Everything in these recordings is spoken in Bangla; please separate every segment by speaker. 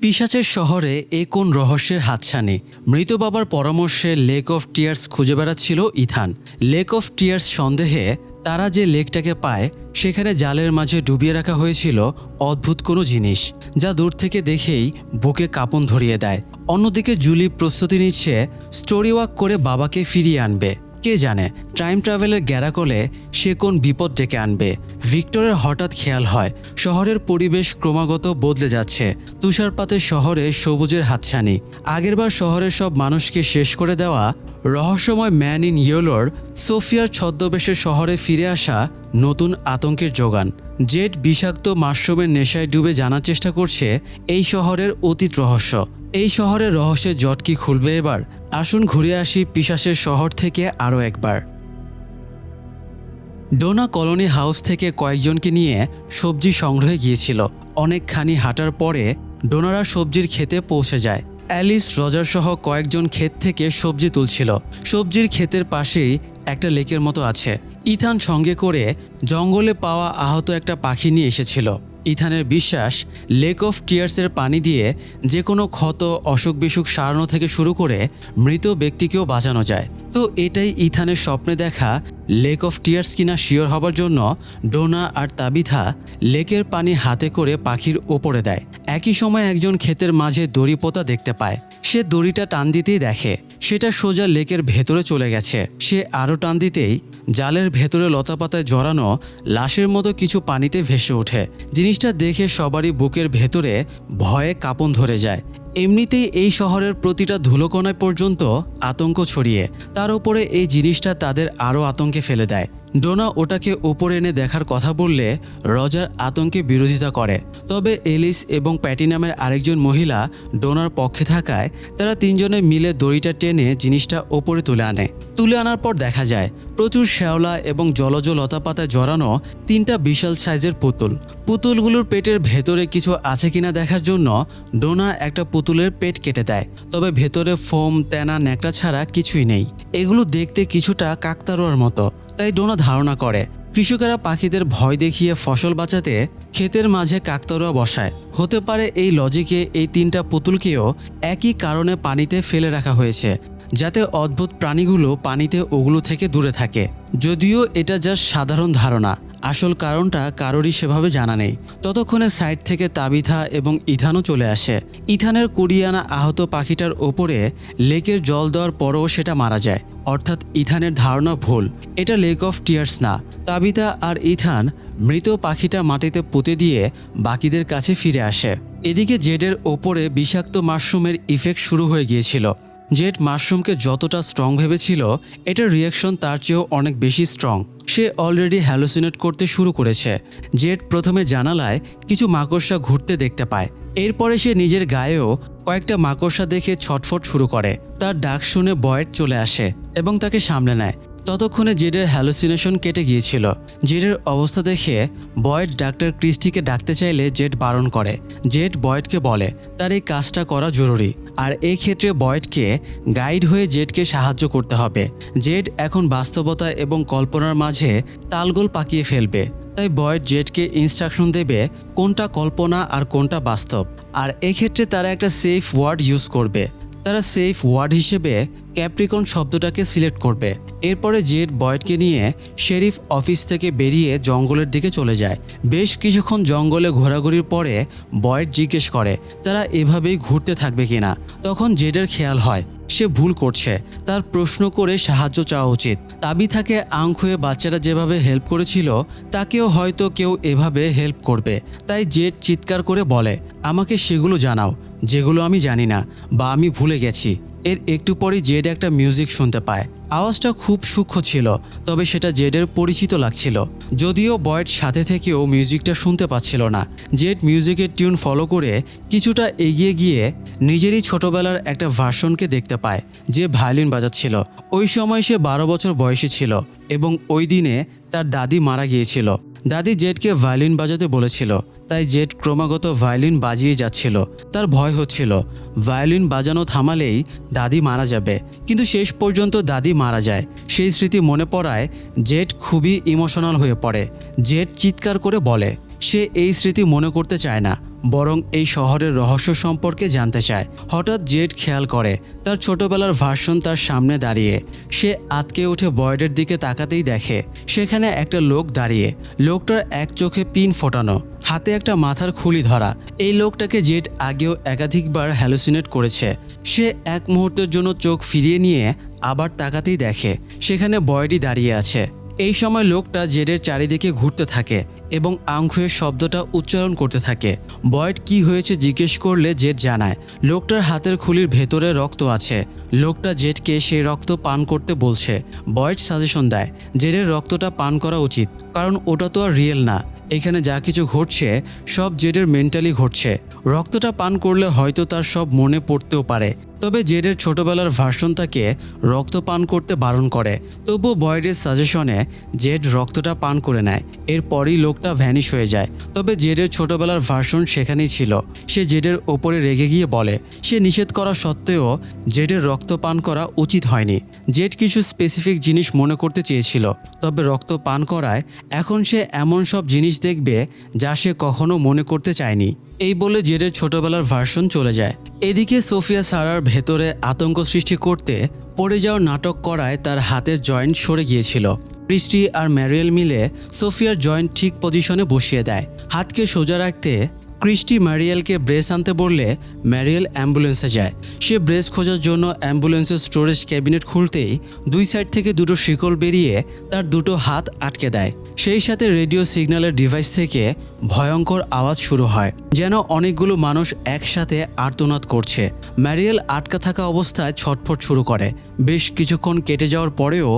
Speaker 1: পিশাচের শহরে এ কোন রহস্যের হাতছানি। মৃত বাবার পরামর্শে লেক অফ টিয়ার্স খুঁজে বেড়াচ্ছিল ইথান। লেক অফ টিয়ার্স সন্দেহে তারা যে লেকটাকে পায় সেখানে জালের মাঝে ডুবিয়ে রাখা হয়েছিল অদ্ভুত কোনো জিনিস, যা দূর থেকে দেখেই বুকে কাঁপন ধরিয়ে দেয়। অন্যদিকে জুলি প্রস্তুতি নিচ্ছে স্টোরি ওয়াক করে বাবাকে ফিরিয়ে আনবে। কে জানে টাইম ট্রাভেলের গ্যারাকলে সে কোন বিপদ ডেকে আনবে। ভিক্টরের হঠাৎ খেয়াল হয় শহরের পরিবেশ ক্রমাগত বদলে যাচ্ছে। তুষারপাতের শহরে সবুজের হাতছানি। আগেরবার শহরের সব মানুষকে শেষ করে দেওয়া রহস্যময় ম্যান ইন ইয়েলোর সোফিয়ার ছদ্মবেশে শহরে ফিরে আসা নতুন আতঙ্কের যোগান। জেড বিষাক্ত মাশরুমের নেশায় ডুবে জানার চেষ্টা করছে এই শহরের অতীত রহস্য। এই শহরের রহস্যের জট কি খুলবে এবার? আসুন ঘুরে আসি পিশাচের শহর থেকে আরও একবার। ডোনা কলোনি হাউস থেকে কয়েকজনকে নিয়ে সবজি সংগ্রহে গিয়েছিল। অনেকখানি হাঁটার পরে ডোনারা সবজির ক্ষেতে পৌঁছে যায়। অ্যালিস রজার সহ কয়েকজন ক্ষেত থেকে সবজি তুলছিল। সবজির ক্ষেতের পাশেই একটা লেকের মতো আছে। ইথান সঙ্গে করে জঙ্গলে পাওয়া আহত একটা পাখি নিয়ে এসেছিল। ইথানের বিশ্বাস লেক অফ টিয়ার্সের পানি দিয়ে যে কোনো ক্ষত অসুখ বিসুখ সারানো থেকে শুরু করে মৃত ব্যক্তিকেও বাঁচানো যায়। তো এটাই ইথানের স্বপ্নে দেখা লেক অফ টিয়ার্স কিনা শিওর হবার জন্য ডোনা আর তাবিথা লেকের পানি হাতে করে পাখির ওপরে দেয়। একই সময় একজন ক্ষেতের মাঝে দড়ি পোঁতা দেখতে পায়। সে দড়িটা টান দিতেই দেখে সেটা সোজা লেকের ভেতরে চলে গেছে। সে আরও টান দিতেই জালের ভেতরে লতাপাতায় জড়ানো লাশের মতো কিছু পানিতে ভেসে ওঠে। জিনিসটা দেখে সবারই বুকের ভেতরে ভয়ে কাঁপন ধরে যায়। এমনিতেই এই শহরের প্রতিটা ধুলোকণায় পর্যন্ত আতঙ্ক ছড়িয়ে, তার উপরে এই জিনিসটা তাদের আরও আতঙ্কে ফেলে দেয়। ডোনা ওটাকে উপরে এনে দেখার কথা বললে রজার আতঙ্কে বিরোধিতা করে। তবে এলিস এবং প্যাটি নামের আরেকজন মহিলা ডোনার পক্ষে থাকায় তারা তিনজনে মিলে দড়িটা টেনে জিনিসটা ওপরে তুলে আনে। তুলে আনার পর দেখা যায় প্রচুর শ্যাওলা এবং জলজ লতাপাতায় জড়ানো তিনটা বিশাল সাইজের পুতুল। পুতুলগুলোর পেটের ভেতরে কিছু আছে কিনা দেখার জন্য ডোনা একটা পুতুলের পেট কেটে দেয়। তবে ভেতরে ফোম, তেনা, ন্যাকড়া ছাড়া কিছুই নেই। এগুলো দেখতে কিছুটা কাকতাড়ুয়ার মতো। তাই ডোনা ধারণা করে কৃষকেরা পাখিদের ভয় দেখিয়ে ফসল বাঁচাতে ক্ষেতের মাঝে কাকতাড়ুয়া বসায়। হতে পারে এই লজিকে এই তিনটা পুতুলকেও একই কারণে পানিতে ফেলে রাখা হয়েছে, যাতে অদ্ভুত প্রাণীগুলো পানিতে ওগুলো থেকে দূরে থাকে। যদিও এটা জাস্ট সাধারণ ধারণা, আসল কারণটা কারোরই সেভাবে জানা নেই। ততক্ষণে সাইড থেকে তাবিথা এবং ইথানও চলে আসে। ইথানের কুড়িয়ে আনা আহত পাখিটার ওপরে লেকের জল দেওয়ার পরও সেটা মারা যায়। অর্থাৎ ইথানের ধারণা ভুল, এটা লেক অফ টিয়ার্স না। তাবিথা আর ইথান মৃত পাখিটা মাটিতে পুঁতে দিয়ে বাকিদের কাছে ফিরে আসে। এদিকে জেডের ওপরে বিষাক্ত মাশরুমের ইফেক্ট শুরু হয়ে গিয়েছিল। জেড মাশরুমকে যতটা স্ট্রং ভেবেছিল, এটার রিয়াকশন তার চেয়েও অনেক বেশি স্ট্রং। সে অলরেডি হ্যালুসিনেট করতে শুরু করেছে। জেড প্রথমে জানালায় কিছু মাকড়সা ঘুরতে দেখতে পায়। এরপরে সে নিজের গায়েও কয়েকটা মাকড়সা দেখে ছটফট শুরু করে। তার ডাক শুনে বয়েড চলে আসে এবং তাকে সামলে নেয়। ততক্ষণে জেডের হ্যালুসিনেশন কেটে গিয়েছিল। জেডের অবস্থা দেখে বয়েড ডাক্তার ক্রিস্টিকে ডাকতে চাইলে জেড বারণ করে। জেড বয়েডকে বলে তার এই কাজটা করা জরুরি, আর এই ক্ষেত্রে বয়েডকে গাইড হয়ে জেডকে সাহায্য করতে হবে। জেড এখন বাস্তবতা এবং কল্পনার মাঝে তালগোল পাকিয়ে ফেলবে। তাই বয়েড জেডকে ইনস্ট্রাকশন দেবে কোনটা কল্পনা আর কোনটা বাস্তব। আর এক্ষেত্রে তারা একটা সেফ ওয়ার্ড ইউজ করবে। তারা সেফ ওয়ার্ড হিসেবে ক্যাপ্রিকন শব্দটাকে সিলেক্ট করবে। এরপরে জেড বয়েডকে নিয়ে শেরিফ অফিস থেকে বেরিয়ে জঙ্গলের দিকে চলে যায়। বেশ কিছুক্ষণ জঙ্গলে ঘোরাঘুরির পরে বয়েড জিজ্ঞেস করে তারা এভাবেই ঘুরতে থাকবে কিনা। তখন জেডের খেয়াল হয় সে ভুল করছে, তার প্রশ্ন করে সাহায্য চাওয়া উচিত। তাবিথাকে আঙ্ক হয়ে বাচ্চারা যেভাবে হেল্প করেছিল তাকেও হয়তো কেউ এভাবে হেল্প করবে। তাই জেড চিৎকার করে বলে আমাকে সেগুলো জানাও যেগুলো আমি জানি না বা আমি ভুলে গেছি। এর একটু পরেই জেড একটা মিউজিক শুনতে পায়। আওয়াজটা খুব সূক্ষ্ম ছিল, তবে সেটা জেডের পরিচিত লাগছিল। যদিও বয়েড সাথে থেকেও মিউজিকটা শুনতে পাচ্ছিল না। জেড মিউজিকের টিউন ফলো করে কিছুটা এগিয়ে গিয়ে নিজেরই ছোটবেলার একটা ভার্সনকে দেখতে পায় যে ভায়োলিন বাজাচ্ছিল। ওই সময় সে 12 বছর বয়সী ছিল এবং ওই দিনে তার দাদি মারা গিয়েছিল। দাদি জেডকে ভায়োলিন বাজাতে বলেছিল, তাই জেড ক্রমাগত ভায়োলিন বাজিয়ে যাচ্ছিল। তার ভয় হচ্ছিল ভায়োলিন বাজানো থামালেই দাদি মারা যাবে, কিন্তু শেষ পর্যন্ত দাদি মারা যায়। সেই স্মৃতি মনে পড়ায় জেড খুবই ইমোশনাল হয়ে পড়ে। জেড চিৎকার করে বলে সে এই স্মৃতি মনে করতে চায় না। বরং এই শহরের রহস্য সম্পর্কে জানতে চায়। হঠাৎ জেড খেয়াল করে তার ছোটবেলার ভার্সন তার সামনে দাঁড়িয়ে। সে আতকে উঠে বয়েডের দিকে তাকাতেই দেখে সেখানে একটা লোক দাঁড়িয়ে। লোকটার এক চোখে পিন ফোটানো, হাতে একটা মাথার খুলি ধরা। এই লোকটাকে জেড আগেও একাধিকবার হ্যালুসিনেট করেছে। সে এক মুহূর্তের জন্য চোখ ফিরিয়ে নিয়ে আবার তাকাতেই দেখে সেখানে বয়েডই দাঁড়িয়ে আছে। এই সময় লোকটা জেডের চারিদিকে ঘুরতে থাকে এবং আংখুয়ের শব্দটা উচ্চারণ করতে থাকে। বয়েড কি হয়েছে জিজ্ঞেস করলে জেড জানায় লোকটার হাতের খুলির ভেতরে রক্ত আছে। লোকটা জেডকে সেই রক্ত পান করতে বলছে। বয়েড সাজেশন দেয় জেডের রক্তটা পান করা উচিত, কারণ ওটা তো আর রিয়েল না। এখানে যা কিছু ঘটছে সব জেডের মেন্টালি ঘটছে। রক্তটা পান করলে হয়তো তার সব মনে পড়তেও পারে। তবে জেডের ছোটবেলার ভার্সন তাকে রক্ত পান করতে বারণ করে। তবুও বয়েডের সাজেশনে জেড রক্তটা পান করে নেয়। এরপরই লোকটা ভ্যানিশ হয়ে যায়। তবে জেডের ছোটবেলার ভার্সন সেখানেই ছিল। সে জেডের ওপরে রেগে গিয়ে বলে সে নিষেধ করা সত্ত্বেও জেডের রক্ত পান করা উচিত হয়নি। জেড কিছু স্পেসিফিক জিনিস মনে করতে চেয়েছিল, তবে রক্ত পান করায় এখন সে এমন সব জিনিস দেখবে যা সে কখনো মনে করতে চায়নি। এই বলে জেডের ছোটবেলার ভার্সন চলে যায়। এদিকে সোফিয়া সারার ভেতরে আতঙ্ক সৃষ্টি করতে পড়ে যাওয়ার নাটক করায় তার হাতের জয়েন্ট সরে গিয়েছিল। ক্রিস্টি আর ম্যারিয়েল মিলে সোফিয়ার জয়েন্ট ঠিক পজিশনে বসিয়ে দেয়। হাতকে সোজা রাখতে ক্রিস্টি ম্যারিয়েলকে ব্রেস আনতে বললে ম্যারিয়েল অ্যাম্বুলেন্সে যায়। সে ব্রেস খোঁজার জন্য অ্যাম্বুলেন্সের স্টোরেজ ক্যাবিনেট খুলতেই দুই সাইড থেকে দুটো শিকল বেরিয়ে তার দুটো হাত আটকে দেয়। সেই সাথে রেডিও সিগন্যালের ডিভাইস থেকে ভয়ঙ্কর আওয়াজ শুরু হয়, যেন অনেকগুলো মানুষ একসাথে আর্তনাদ করছে। ম্যারিয়েল আটকা থাকা অবস্থায় ছটফট শুরু করে। বেশ কিছুক্ষণ কেটে যাওয়ার পরেও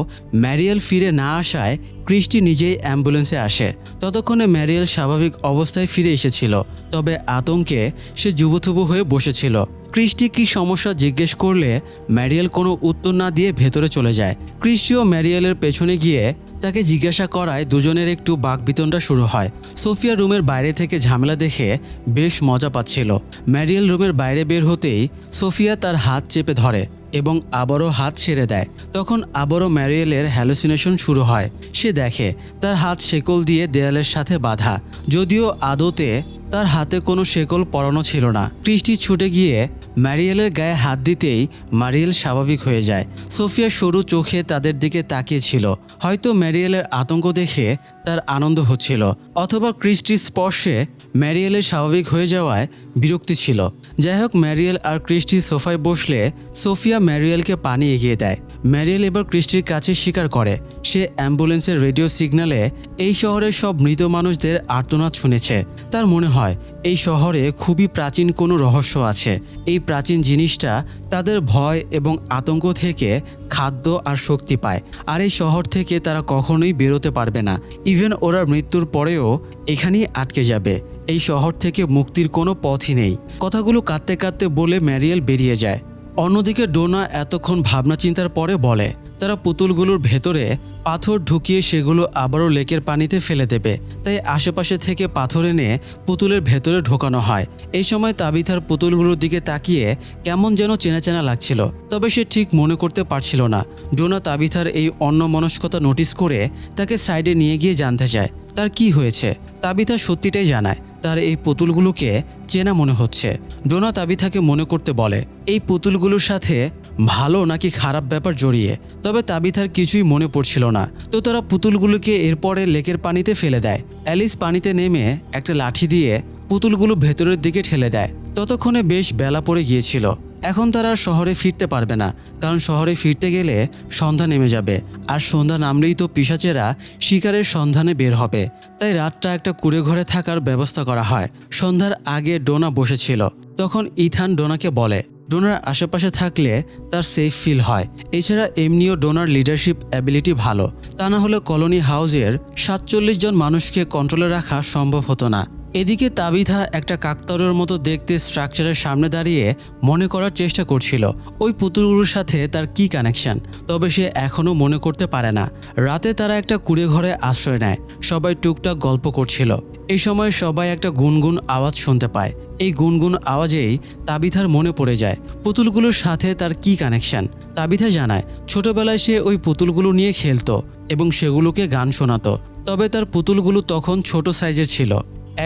Speaker 1: ম্যারিয়েল ফিরে না আসায় ক্রিস্টি নিজেই অ্যাম্বুলেন্সে আসে। ততক্ষণে ম্যারিয়েল স্বাভাবিক অবস্থায় ফিরে এসেছিল, তবে আতঙ্কে সে জুবুথুবু হয়ে বসেছিল। ক্রিস্টি কি সমস্যা জিজ্ঞেস করলে ম্যারিয়েল কোনো উত্তর না দিয়ে ভেতরে চলে যায়। ক্রিস্টিও ম্যারিয়েলের পেছনে গিয়ে তাকে জিজ্ঞাসা করায় দুজনের একটু বাকবিতণ্ডা শুরু হয়। সোফিয়া রুমের বাইরে থেকে ঝামেলা দেখে বেশ মজা পাচ্ছিল। ম্যারিয়েল রুমের বাইরে বের হতেই সোফিয়া তার হাত চেপে ধরে এবং আবারও হাত ছেড়ে দেয়। তখন আবারও ম্যারিয়েলের হ্যালুসিনেশন শুরু হয়। সে দেখে তার হাত শেকল দিয়ে দেয়ালের সাথে বাঁধা, যদিও আদতে তার হাতে কোনো শেকল পরানো ছিল না। ক্রিস্টি ছুটে গিয়ে ম্যারিয়েলের গায়ে হাত দিতেই ম্যারিয়েল স্বাভাবিক হয়ে যায়। সোফিয়া সরু চোখে তাদের দিকে তাকিয়েছিল। হয়তো ম্যারিয়েলের আতঙ্ক দেখে তার আনন্দ হচ্ছিল, অথবা ক্রিস্টির স্পর্শে ম্যারিয়েলের স্বাভাবিক হয়ে যাওয়ায় বিরক্তি ছিল। যাই হোক, ম্যারিয়েল আর ক্রিস্টি সোফায় বসলে সোফিয়া ম্যারিয়েলকে পানি এগিয়ে দেয়। ম্যারিয়েল এবার ক্রিস্টির কাছে স্বীকার করে সে অ্যাম্বুলেন্সের রেডিও সিগন্যালে এই শহরের সব মৃত মানুষদের আর্তনাদ শুনেছে। তার মনে হয় এই শহরে খুবই প্রাচীন কোনো রহস্য আছে। এই প্রাচীন জিনিসটা তাদের ভয় এবং আতঙ্ক থেকে খাদ্য আর শক্তি পায়, আর এই শহর থেকে তারা কখনোই বেরোতে পারবে না। ইভেন ওরা মৃত্যুর পরেও এখানেই আটকে যাবে। এই শহর থেকে মুক্তির কোনো পথই নেই। কথাগুলো কাঁদতে কাঁদতে বলে ম্যারিয়েল বেরিয়ে যায়। অন্যদিকে ডোনা এতক্ষণ ভাবনা চিন্তার পরে বলে তারা পুতুলগুলোর ভেতরে পাথর ঢুকিয়ে সেগুলো আবারও লেকের পানিতে ফেলে দেবে। তাই আশেপাশে থেকে পাথর এনে পুতুলের ভেতরে ঢোকানো হয়। এই সময় তাবিথার পুতুলগুলোর দিকে তাকিয়ে কেমন যেন চেনা চেনা লাগছিল, তবে সে ঠিক মনে করতে পারছিল না। ডোনা তাবিথার এই অন্যমনস্কতা নোটিস করে তাকে সাইডে নিয়ে গিয়ে জানতে চায় তার কি হয়েছে। তাবিথা সত্যিটাই জানায় তার এই পুতুলগুলোকে চেনা মনে হচ্ছে। ডোনা তাবিথাকে মনে করতে বলে এই পুতুলগুলোর সাথে ভালো নাকি খারাপ ব্যাপার জড়িয়ে, তবে তাবিথার কিছুই মনে পড়ছিল না। তো তারা পুতুলগুলোকে এরপরে লেকের পানিতে ফেলে দেয়। অ্যালিস পানিতে নেমে একটা লাঠি দিয়ে পুতুলগুলো ভেতরের দিকে ঠেলে দেয়। ততক্ষণে বেশ বেলা পড়ে গিয়েছিল। এখন তারা আর শহরে ফিরতে পারবে না, কারণ শহরে ফিরতে গেলে সন্ধ্যা নেমে যাবে, আর সন্ধ্যা নামলেই তো পিশাচেরা শিকারের সন্ধানে বের হবে। তাই রাতটা একটা কুঁড়ে ঘরে থাকার ব্যবস্থা করা হয়। সন্ধ্যার আগে ডোনা বসেছিল। তখন ইথান ডোনাকে বলে ডোনার আশেপাশে থাকলে তার সেফ ফিল হয়। এছাড়া এমনিও ডোনার লিডারশিপ অ্যাবিলিটি ভালো, তা না হলে কলোনি হাউসের 47 জন মানুষকে কন্ট্রোলে রাখা সম্ভব হতো না। এদিকে তাবিথা একটা কাকতাড়ুয়ার মতো দেখতে স্ট্রাকচারের সামনে দাঁড়িয়ে মনে করার চেষ্টা করছিল ওই পুতুলগুলোর সাথে তার কি কানেকশন, তবে সে এখনও মনে করতে পারে না। রাতে তারা একটা কুঁড়ে ঘরে আশ্রয় নেয়। সবাই টুকটাক গল্প করছিল। এই সময় সবাই একটা গুনগুন আওয়াজ শুনতে পায়। এই গুনগুন আওয়াজেই তাবিথার মনে পড়ে যায় পুতুলগুলোর সাথে তার কি কানেকশন। তাবিথা জানায় ছোটবেলায় সে ওই পুতুলগুলো নিয়ে খেলতো এবং সেগুলোকে গান শোনাতো, তবে তার পুতুলগুলো তখন ছোট সাইজের ছিল।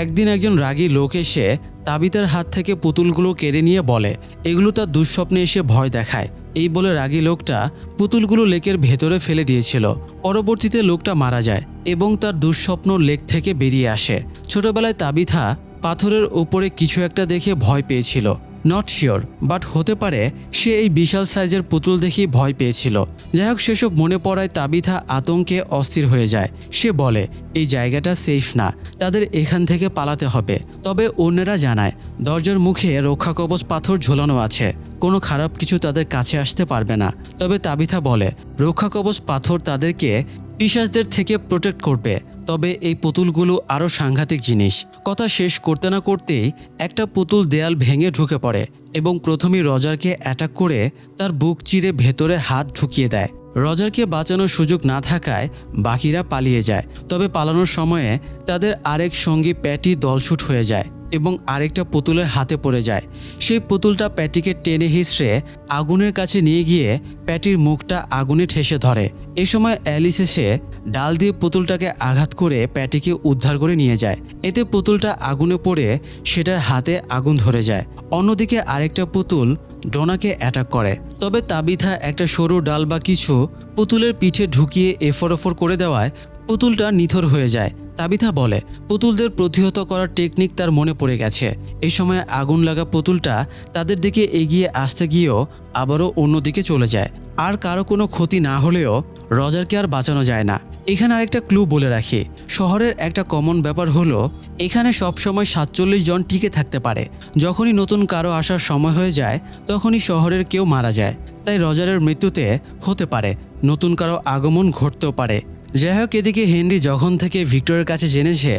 Speaker 1: একদিন একজন রাগী লোক এসে তাবিতার হাত থেকে পুতুলগুলো কেড়ে নিয়ে বলে এগুলো তার দুঃস্বপ্নে এসে ভয় দেখায়। এই বলে রাগী লোকটা পুতুলগুলো লেকের ভেতরে ফেলে দিয়েছিল। পরবর্তীতে লোকটা মারা যায় এবং তার দুঃস্বপ্ন লেক থেকে বেরিয়ে আসে। ছোটবেলায় তাবিথা পাথরের ওপরে কিছু একটা দেখে ভয় পেয়েছিল। নট শিওর, বাট হতে পারে সে এই বিশাল সাইজের পুতুল দেখেই ভয় পেয়েছিল। যাই হোক, সেসব মনে পড়ায় তাবিথা আতঙ্কে অস্থির হয়ে যায়। সে বলে এই জায়গাটা সেফ না, তাদের এখান থেকে পালাতে হবে। তবে অন্যরা জানায় দরজার মুখে রক্ষাকবচ পাথর ঝোলানো আছে, কোনো খারাপ কিছু তাদের কাছে আসতে পারবে না। তবে তাবিথা বলে রক্ষাকবচ পাথর তাদেরকে পিশাচদের থেকে প্রোটেক্ট করবে। তবে এই পুতুলগুলো আরও সাংঘাতিক জিনিস। কথা শেষ করতে না করতেই একটা পুতুল দেয়াল ভেঙে ঢুকে পড়ে এবং প্রথমেই রজারকে অ্যাটাক করে তার বুক চিরে ভেতরে হাত ঢুকিয়ে দেয়। রজারকে বাঁচানোর সুযোগ না থাকায় বাকিরা পালিয়ে যায়। তবে পালানোর সময়ে তাদের আরেক সঙ্গী প্যাটি দলছুট হয়ে যায় এবং আরেকটা পুতুলের হাতে পড়ে যায়। সেই পুতুলটা প্যাটিকে টেনে হিঁচড়ে আগুনের কাছে নিয়ে গিয়ে প্যাটির মুখটা আগুনে ঠেসে ধরে। এ সময় অ্যালিস এসে ডাল দিয়ে পুতুলটাকে আঘাত করে প্যাটিকে উদ্ধার করে নিয়ে যায়। এতে পুতুলটা আগুনে পড়ে সেটার হাতে আগুন ধরে যায়। অন্যদিকে আরেকটা পুতুল ডোনাকে অ্যাটাক করে। তবে তাবিথা একটা সরু ডাল বা কিছু পুতুলের পিঠে ঢুকিয়ে এফরোফর করে দেওয়ায় পুতুলটা নিথর হয়ে যায়। তাবিথা বলে পুতুলদের প্রতিহত করার টেকনিক তার মনে পড়ে গেছে। এই সময় আগুন লাগা পুতুলটা তাদের দিকে এগিয়ে আসতে গিয়েও আবারও অন্যদিকে চলে যায়। আর কারো কোনো ক্ষতি না হলেও রজারকে আর বাঁচানো যায় না। এখানে আরেকটা ক্লু বলে রাখি, শহরের একটা কমন ব্যাপার হলো এখানে সবসময় 47 জন টিকে থাকতে পারে। যখনই নতুন কারো আসার সময় হয়ে যায় তখনই শহরের কেউ মারা যায়। তাই রজারের মৃত্যুতে হতে পারে নতুন কারো আগমন ঘটতেও পারে। যাই হোক, এদিকে হেনরি যখন থেকে ভিক্টরের কাছে জেনেছে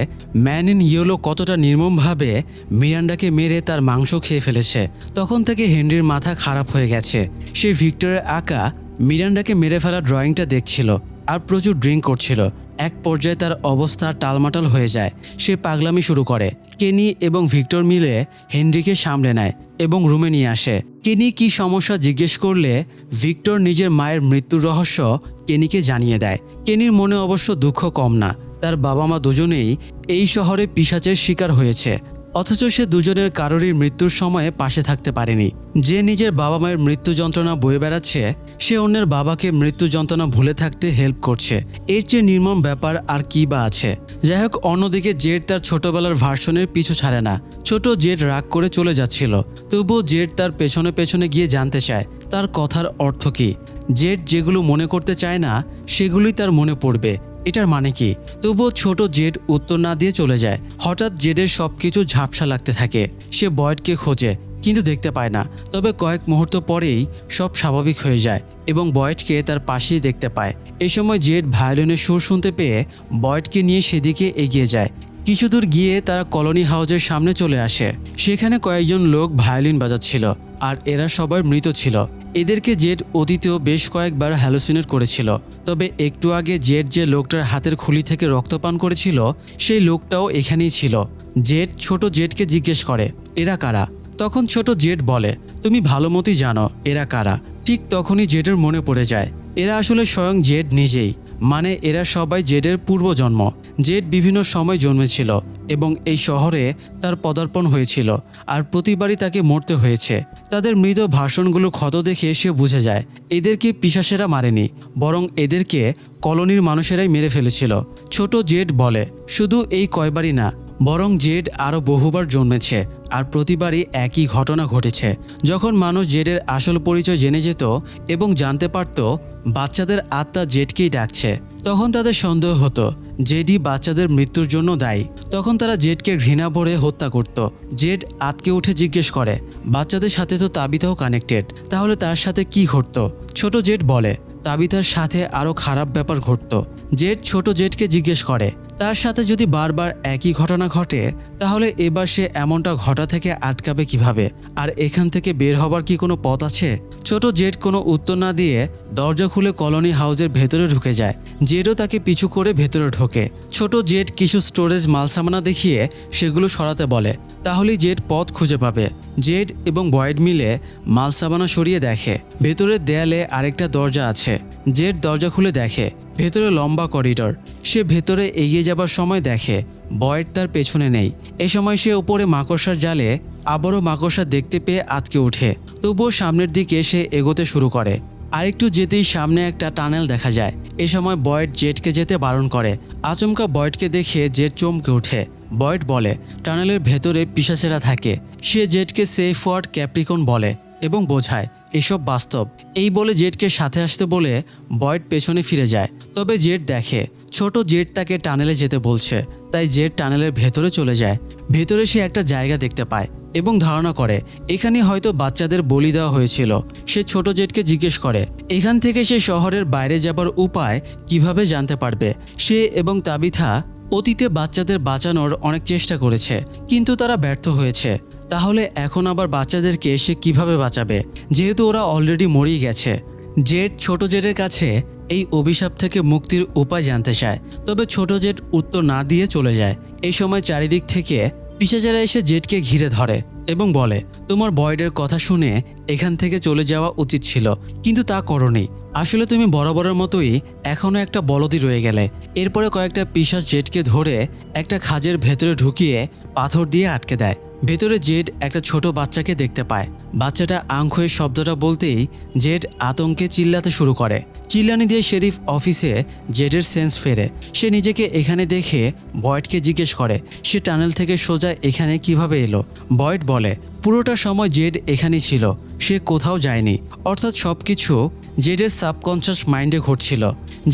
Speaker 1: ম্যান ইন ইয়েলো কতটা নির্মমভাবে মিরান্ডাকে মেরে তার মাংস খেয়ে ফেলেছে, তখন থেকে হেনরির মাথা খারাপ হয়ে গেছে। সে ভিক্টরের আঁকা মিরান্ডাকে মেরে ফেলা ড্রয়িংটা দেখছিল আর প্রচুর ড্রিঙ্ক করছিল। এক পর্যায়ে তার অবস্থা টালমাটাল হয়ে যায়। সে পাগলামি শুরু করে। কেনি এবং ভিক্টর মিলে হেনরিকে সামলে নেয় এবং রুমে নিয়ে আসে। কেনি কি সমস্যা জিজ্ঞেস করলে ভিক্টর নিজের মায়ের মৃত্যুর রহস্য কেনিকে জানিয়ে দেয়। কেনির মনে অবশ্য দুঃখ কম না, তার বাবা মা দুজনেই এই শহরে পিশাচের শিকার হয়েছে, অথচ সে দুজনের কারোরই মৃত্যুর সময়ে পাশে থাকতে পারেনি। যে নিজের বাবা মায়ের মৃত্যু যন্ত্রণা বয়ে বেড়াচ্ছে সে অন্যের বাবাকে মৃত্যু যন্ত্রণা ভুলে থাকতে হেল্প করছে। এর চেয়ে নির্মম ব্যাপার আর কি বা আছে। যাই হোক, অন্যদিকে জেড তার ছোটবেলার ভার্সনের পিছু ছাড়ে না। ছোট জেড রাগ করে চলে যাচ্ছিল, তবুও জেড তার পেছনে পেছনে গিয়ে জানতে চায় তার কথার অর্থ কী। জেড যেগুলো মনে করতে চায় না সেগুলোই তার মনে পড়বে, এটার মানে কি? তবুও ছোট জেড উত্তর না দিয়ে চলে যায়। হঠাৎ জেডের সবকিছু ঝাপসা লাগতে থাকে। সে বয়েডকে খোঁজে কিন্তু দেখতে পায় না। তবে কয়েক মুহূর্ত পরেই সব স্বাভাবিক হয়ে যায় এবং বয়েডকে তার পাশেই দেখতে পায়। এই সময় জেড ভায়োলিনের সুর শুনতে পেয়ে বয়েডকে নিয়ে সেদিকে এগিয়ে যায়। কিছু দূর গিয়ে তারা কলোনি হাউজের সামনে চলে আসে। সেখানে কয়েকজন লোক ভায়োলিন বাজাচ্ছিল আর এরা সবাই মৃত ছিল। এদেরকে জেড অতীতেও বেশ কয়েকবার হ্যালুসিনেট করেছিল। তবে একটু আগে জেড যে লোকটার হাতের খুলি থেকে রক্তপান করেছিল সেই লোকটাও এখানেই ছিল। জেড ছোট জেডকে জিজ্ঞেস করে এরা কারা? তখন ছোট জেড বলে তুমি ভালো মতোই জানো এরা কারা। ঠিক তখনই জেডের মনে পড়ে যায় এরা আসলে স্বয়ং জেড নিজেই, মানে এরা সবাই জেডের পূর্বজন্ম। জেড বিভিন্ন সময় জন্মেছিল এবং এই শহরে তার পদার্পণ হয়েছিল আর প্রতিবারই তাকে মরতে হয়েছে। তাদের মৃত ভাষণগুলো ক্ষত দেখে সে বুঝে যায় এদেরকে পিশাচেরা মারেনি, বরং এদেরকে কলোনির মানুষেরাই মেরে ফেলেছিল। ছোট জেড বলে শুধু এই কয়বারই না, বরং জেড আরও বহুবার জন্মেছে আর প্রতিবারই একই ঘটনা ঘটেছে। যখন মানুষ জেডের আসল পরিচয় জেনে যেত এবং জানতে পারত বাচ্চাদের আত্মা জেডকেই ডাকছে, তখন তাদের সন্দেহ হতো জেডই বাচ্চাদের মৃত্যুর জন্য দায়ী। তখন তারা জেডকে ঘৃণা ভরে হত্যা করত। জেড আতকে উঠে জিজ্ঞেস করে বাচ্চাদের সাথে তো তাবিথাও কানেক্টেড, তাহলে তার সাথে কি ঘটতো? ছোট জেড বলে তাবিথার সাথে আরও খারাপ ব্যাপার ঘটত। জেড ছোট জেডকে জিজ্ঞেস করে তার সাথে যদি বারবার একই ঘটনা ঘটে তাহলে এবার সে এমনটা ঘটা থেকে আটকাবে কিভাবে? আর এখান থেকে বের হবার কি কোনো পথ আছে? ছোট জেড কোনো উত্তর না দিয়ে দরজা খুলে কলোনি হাউজের ভেতরে ঢুকে যায়। জেডও তাকে পিছু করে ভেতরে ঢোকে। ছোট জেড কিছু স্টোরেজ মালসামানা দেখিয়ে সেগুলো সরাতে বলে, তাহলেই জেড পথ খুঁজে পাবে। জেড এবং বয়েড মিলে মালসামানা সরিয়ে দেখে ভেতরের দেয়ালে আরেকটা দরজা আছে। জেড দরজা খুলে দেখে ভেতরে লম্বা করিডর। সে ভেতরে এগিয়ে যাবার সময় দেখে বয়েড তার পেছনে নেই। এ সময় সে উপরে মাকড়সার জালে আবারও মাকড়সা দেখতে পেয়ে আটকে ওঠে। তবুও সামনের দিকে সে এগোতে শুরু করে। আরেকটু যেতেই সামনে একটা টানেল দেখা যায়। এ সময় বয়েড জেডকে যেতে বারণ করে। আচমকা বয়েডকে দেখে জেড চমকে ওঠে। বয়েড বলে টানেলের ভেতরে পিশাচেরা থাকে। সে জেডকে সেফ ওয়ার্ড ক্যাপ্রিকন বলে এবং বোঝায় এসব বাস্তব। এই বলে জেডকে সাথে আসতে বলে বয়েড পেছনে ফিরে যায়। তবে জেড দেখে ছোট জেড তাকে টানেলে যেতে বলছে, তাই জেড টানেলের ভেতরে চলে যায়। ভেতরে সে একটা জায়গা দেখতে পায় এবং ধারণা করে এখানে হয়তো বাচ্চাদের বলি দেওয়া হয়েছিল। সে ছোট জেডকে জিজ্ঞেস করে এখান থেকে সে শহরের বাইরে যাবার উপায় কিভাবে জানতে পারবে। সে এবং তাবিথা অতীতে বাচ্চাদের বাঁচানোর অনেক চেষ্টা করেছে, কিন্তু তারা ব্যর্থ হয়েছে। তাহলে এখন আবার বাচ্চাদেরকে সে কিভাবে বাঁচাবে, যেহেতু ওরা অলরেডি মরেই গেছে। জেড ছোট জেডের কাছে এই অভিশাপ থেকে মুক্তির উপায় জানতে চায়, তবে ছোট জেড উত্তর না দিয়ে চলে যায়। এই সময় চারিদিক থেকে পিশাচেরা এসে জেডকে ঘিরে ধরে এবং বলে তোমার বয়েডের কথা শুনে এখান থেকে চলে যাওয়া উচিত ছিল, কিন্তু তা করোনি। আসলে তুমি বরাবরের মতোই এখনও একটা বলদি রয়ে গেলে। এরপরে কয়েকটা পিশাচ জেডকে ধরে একটা খাঁজের ভেতরে ঢুকিয়ে পাথর দিয়ে আটকে দেয়। ভেতরে জেড একটা ছোট বাচ্চাকে দেখতে পায়। বাচ্চাটা আঙ্ক হয়ে শব্দটা বলতেই জেড আতঙ্কে চিল্লাতে শুরু করে। চিল্লানি দিয়ে শেরিফ অফিসে জেডের সেন্স ফেরে। সে নিজেকে এখানে দেখে বয়েডকে জিজ্ঞেস করে সে টানেল থেকে সোজা এখানে কিভাবে এলো। বয়েড বলে পুরোটা সময় জেড এখানেই ছিল, সে কোথাও যায়নি। অর্থাৎ সব কিছু জেডের সাবকনশাস মাইন্ডে ঘটছিল।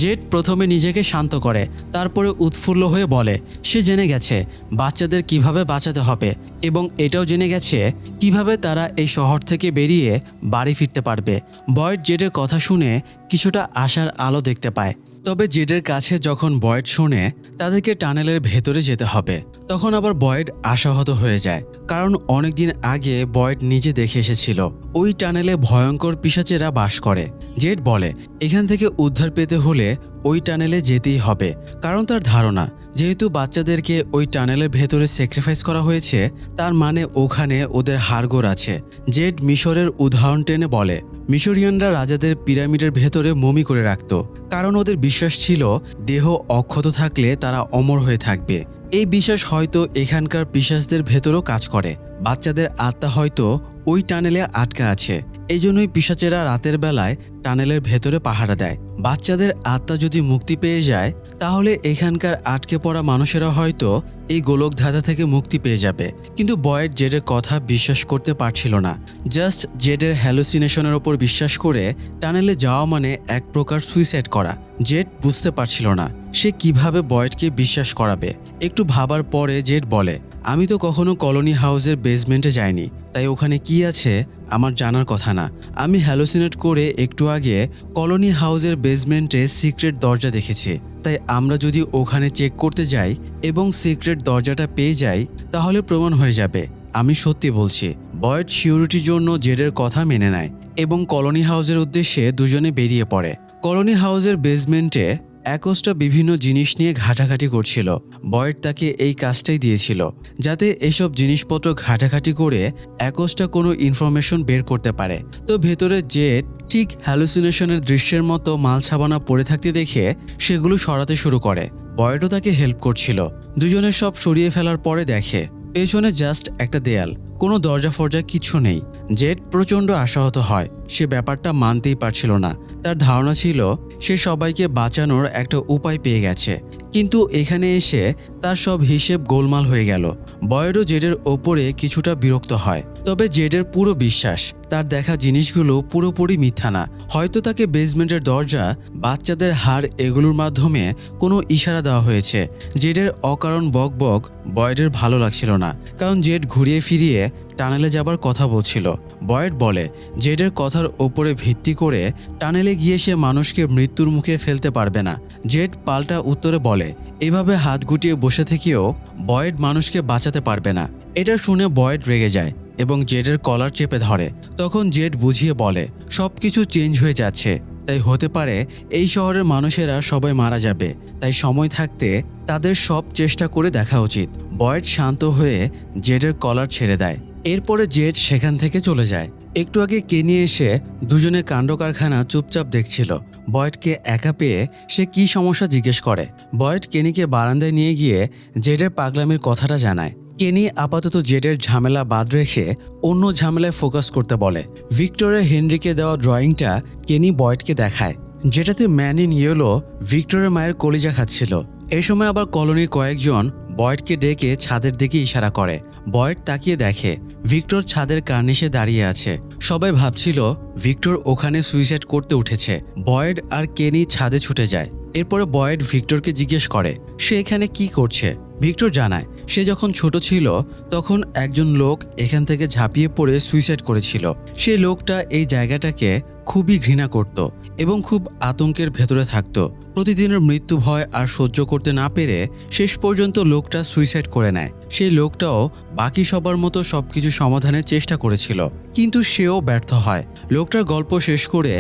Speaker 1: জেড প্রথমে নিজেকে শান্ত করে, তারপরে উৎফুল্ল হয়ে বলে সে জেনে গেছে বাচ্চাদের কিভাবে বাঁচাতে হবে এবং এটাও জেনে গেছে কিভাবে তারা এই শহর থেকে বেরিয়ে বাড়ি ফিরতে পারবে। বয়েড জেডের কথা শুনে কিছুটা আশার আলো দেখতে পায়। তবে জেডের কাছে যখন বয়েড শোনে তাদেরকে টানেলের ভেতরে যেতে হবে, তখন আবার বয়েড আশাহত হয়ে যায়। কারণ অনেকদিন আগে বয়েড নিজে দেখে এসেছিল ওই টানেলে ভয়ঙ্কর পিশাচেরা বাস করে। জেড বলে এখান থেকে উদ্ধার পেতে হলে ওই টানেলে যেতেই হবে, কারণ তার ধারণা যেহেতু বাচ্চাদেরকে ওই টানেলের ভেতরে স্যাক্রিফাইস করা হয়েছে, তার মানে ওখানে ওদের হাড়গোড় আছে। জেড মিশরের উদাহরণ টেনে বলে মিশরিয়ানরা রাজাদের পিরামিডের ভেতরে মমি করে রাখত, কারণ ওদের বিশ্বাস ছিল দেহ অক্ষত থাকলে তারা অমর হয়ে থাকবে। এই বিশ্বাস হয়তো এখানকার পিশাচদের ভেতরও কাজ করে। বাচ্চাদের আত্মা হয়তো ওই টানেলে আটকা আছে, এই জন্যই পিশাচেরা রাতের বেলায় টানেলের ভেতরে পাহারা দেয়। বাচ্চাদের আত্মা যদি মুক্তি পেয়ে যায় তাহলে এখানকার আটকে পড়া মানুষেরা হয়তো এই গোলকধাঁধা থেকে মুক্তি পেয়ে যাবে। কিন্তু বয়েড জেডের কথা বিশ্বাস করতে পারছিল না। জাস্ট জেডের হ্যালুসিনেশনের ওপর বিশ্বাস করে টানেলে যাওয়া মানে এক প্রকার সুইসাইড করা। জেড বুঝতে পারছিল না সে কিভাবে বয়েডকে বিশ্বাস করাবে। একটু ভাবার পরে জেড বলে আমি তো কখনো কলোনি হাউসের বেসমেন্টে যাইনি, তাই ওখানে কি আছে আমার জানার কথা না। আমি হ্যালুসিনেট করে একটু আগে কলোনি হাউসের বেসমেন্টে সিক্রেট দরজা দেখেছি, তাই আমরা যদি ওখানে চেক করতে যাই এবং সিক্রেট দরজাটা পেয়ে যাই তাহলে প্রমাণ হয়ে যাবে আমি সত্যি বলছি। বয়েড সিউরিটির জন্য জেডের কথা মেনে নেয় এবং কলোনি হাউসের উদ্দেশ্যে দুজনে বেরিয়ে পড়ে। কলোনি হাউসের বেসমেন্টে অ্যাকোস্টা বিভিন্ন জিনিস নিয়ে ঘাটাঘাটি করছিল। বয়েড তাকে এই কাজটাই দিয়েছিল যাতে এসব জিনিসপত্র ঘাটাঘাটি করে অ্যাকোস্টা কোনো ইনফরমেশন বের করতে পারে। তো ভেতরে জেড ঠিক হ্যালুসিনেশনের দৃশ্যের মতো মাল সাবানা পড়ে থাকতে দেখে সেগুলো সরাতে শুরু করে। বয়েডও তাকে হেল্প করছিল। দুজনের সব সরিয়ে ফেলার পরে দেখে পেছনে জাস্ট একটা দেয়াল, কোনো দরজা ফরজা কিছু নেই। জেড প্রচণ্ড আশাহত হয়। সে ব্যাপারটা মানতেই পারছিল না। তার ধারণা ছিল সে সবাইকে বাঁচানোর একটা উপায় পেয়ে গেছে, কিন্তু এখানে এসে তার সব হিসেব গোলমাল হয়ে গেল। বয়েডও জেডের ওপরে কিছুটা বিরক্ত হয়, তবে জেডের পুরো বিশ্বাস তার দেখা জিনিসগুলো পুরোপুরি মিথ্যা না। হয়তো তাকে বেসমেন্টের দরজা, বাচ্চাদের হাড় এগুলোর মাধ্যমে কোনো ইশারা দেওয়া হয়েছে। জেডের অকারণ বক বক বয়েডের ভালো লাগছিল না, কারণ জেড ঘুরিয়ে ফিরিয়ে টানেলে যাবার কথা বলছিল। বয়েড বলে জেডের কথার ওপরে ভিত্তি করে টানেলে গিয়ে সে মানুষকে মৃত্যুর মুখে ফেলতে পারবে না। জেড পাল্টা উত্তরে বলে এভাবে হাত গুটিয়ে বসে থেকেও বয়েড মানুষকে বাঁচাতে পারবে না। এটা শুনে বয়েড রেগে যায় এবং জেডের কলার চেপে ধরে। তখন জেড বুঝিয়ে বলে সবকিছু চেঞ্জ হয়ে যাচ্ছে, তাই হতে পারে এই শহরের মানুষেরা সবাই মারা যাবে, তাই সময় থাকতে তাদের সব চেষ্টা করে দেখা উচিত। বয়েড শান্ত হয়ে জেডের কলার ছেড়ে দেয়। এরপরে জেড সেখান থেকে চলে যায়। একটু আগে কেনি এসে দুজনের কাণ্ড কারখানা চুপচাপ দেখছিল। বয়েডকে একা পেয়ে সে কী সমস্যা জিজ্ঞেস করে। বয়েড কেনিকে বারান্দায় নিয়ে গিয়ে জেডের পাগলামির কথাটা জানায়। কেনি আপাতত জেডের ঝামেলা বাদ রেখে অন্য ঝামেলায় ফোকাস করতে বলে। ভিক্টরের হেনরিকে দেওয়া ড্রয়িংটা কেনি বয়েডকে দেখায়, যেটাতে ম্যান ইন ইয়েলো ভিক্টরের মায়ের কলিজা খাচ্ছিল। এই সময় আবার কলোনির কয়েকজন বয়েডকে ডেকে ছাদের দিকে ইশারা করে। বয়েড তাকিয়ে দেখে ভিক্টর ছাদের কার্নিশে দাঁড়িয়ে আছে। সবাই ভাবছিল ভিক্টর ওখানে সুইসাইড করতে উঠেছে। বয়েড আর কেনি ছাদে ছুটে যায়। এরপরে বয়েড ভিক্টরকে জিজ্ঞেস করে সে এখানে কি করছে। ভিক্টর জানায় সে যখন ছোট ছিল তখন একজন লোক এখান থেকে ঝাঁপিয়ে পড়ে সুইসাইড করেছিল। সেই লোকটা এই জায়গাটাকে খুবই ঘৃণা করত এবং খুব আতঙ্কের ভেতরে থাকত। প্রতিদিনের মৃত্যু ভয় আর সহ্য করতে না পেরে শেষ পর্যন্ত লোকটা সুইসাইড করে নেয়। সেই লোকটাও বাকি সবার মতো সবকিছু সমাধানের চেষ্টা করেছিল, কিন্তু সেও ব্যর্থ হয়। লোকটার গল্প শেষ করে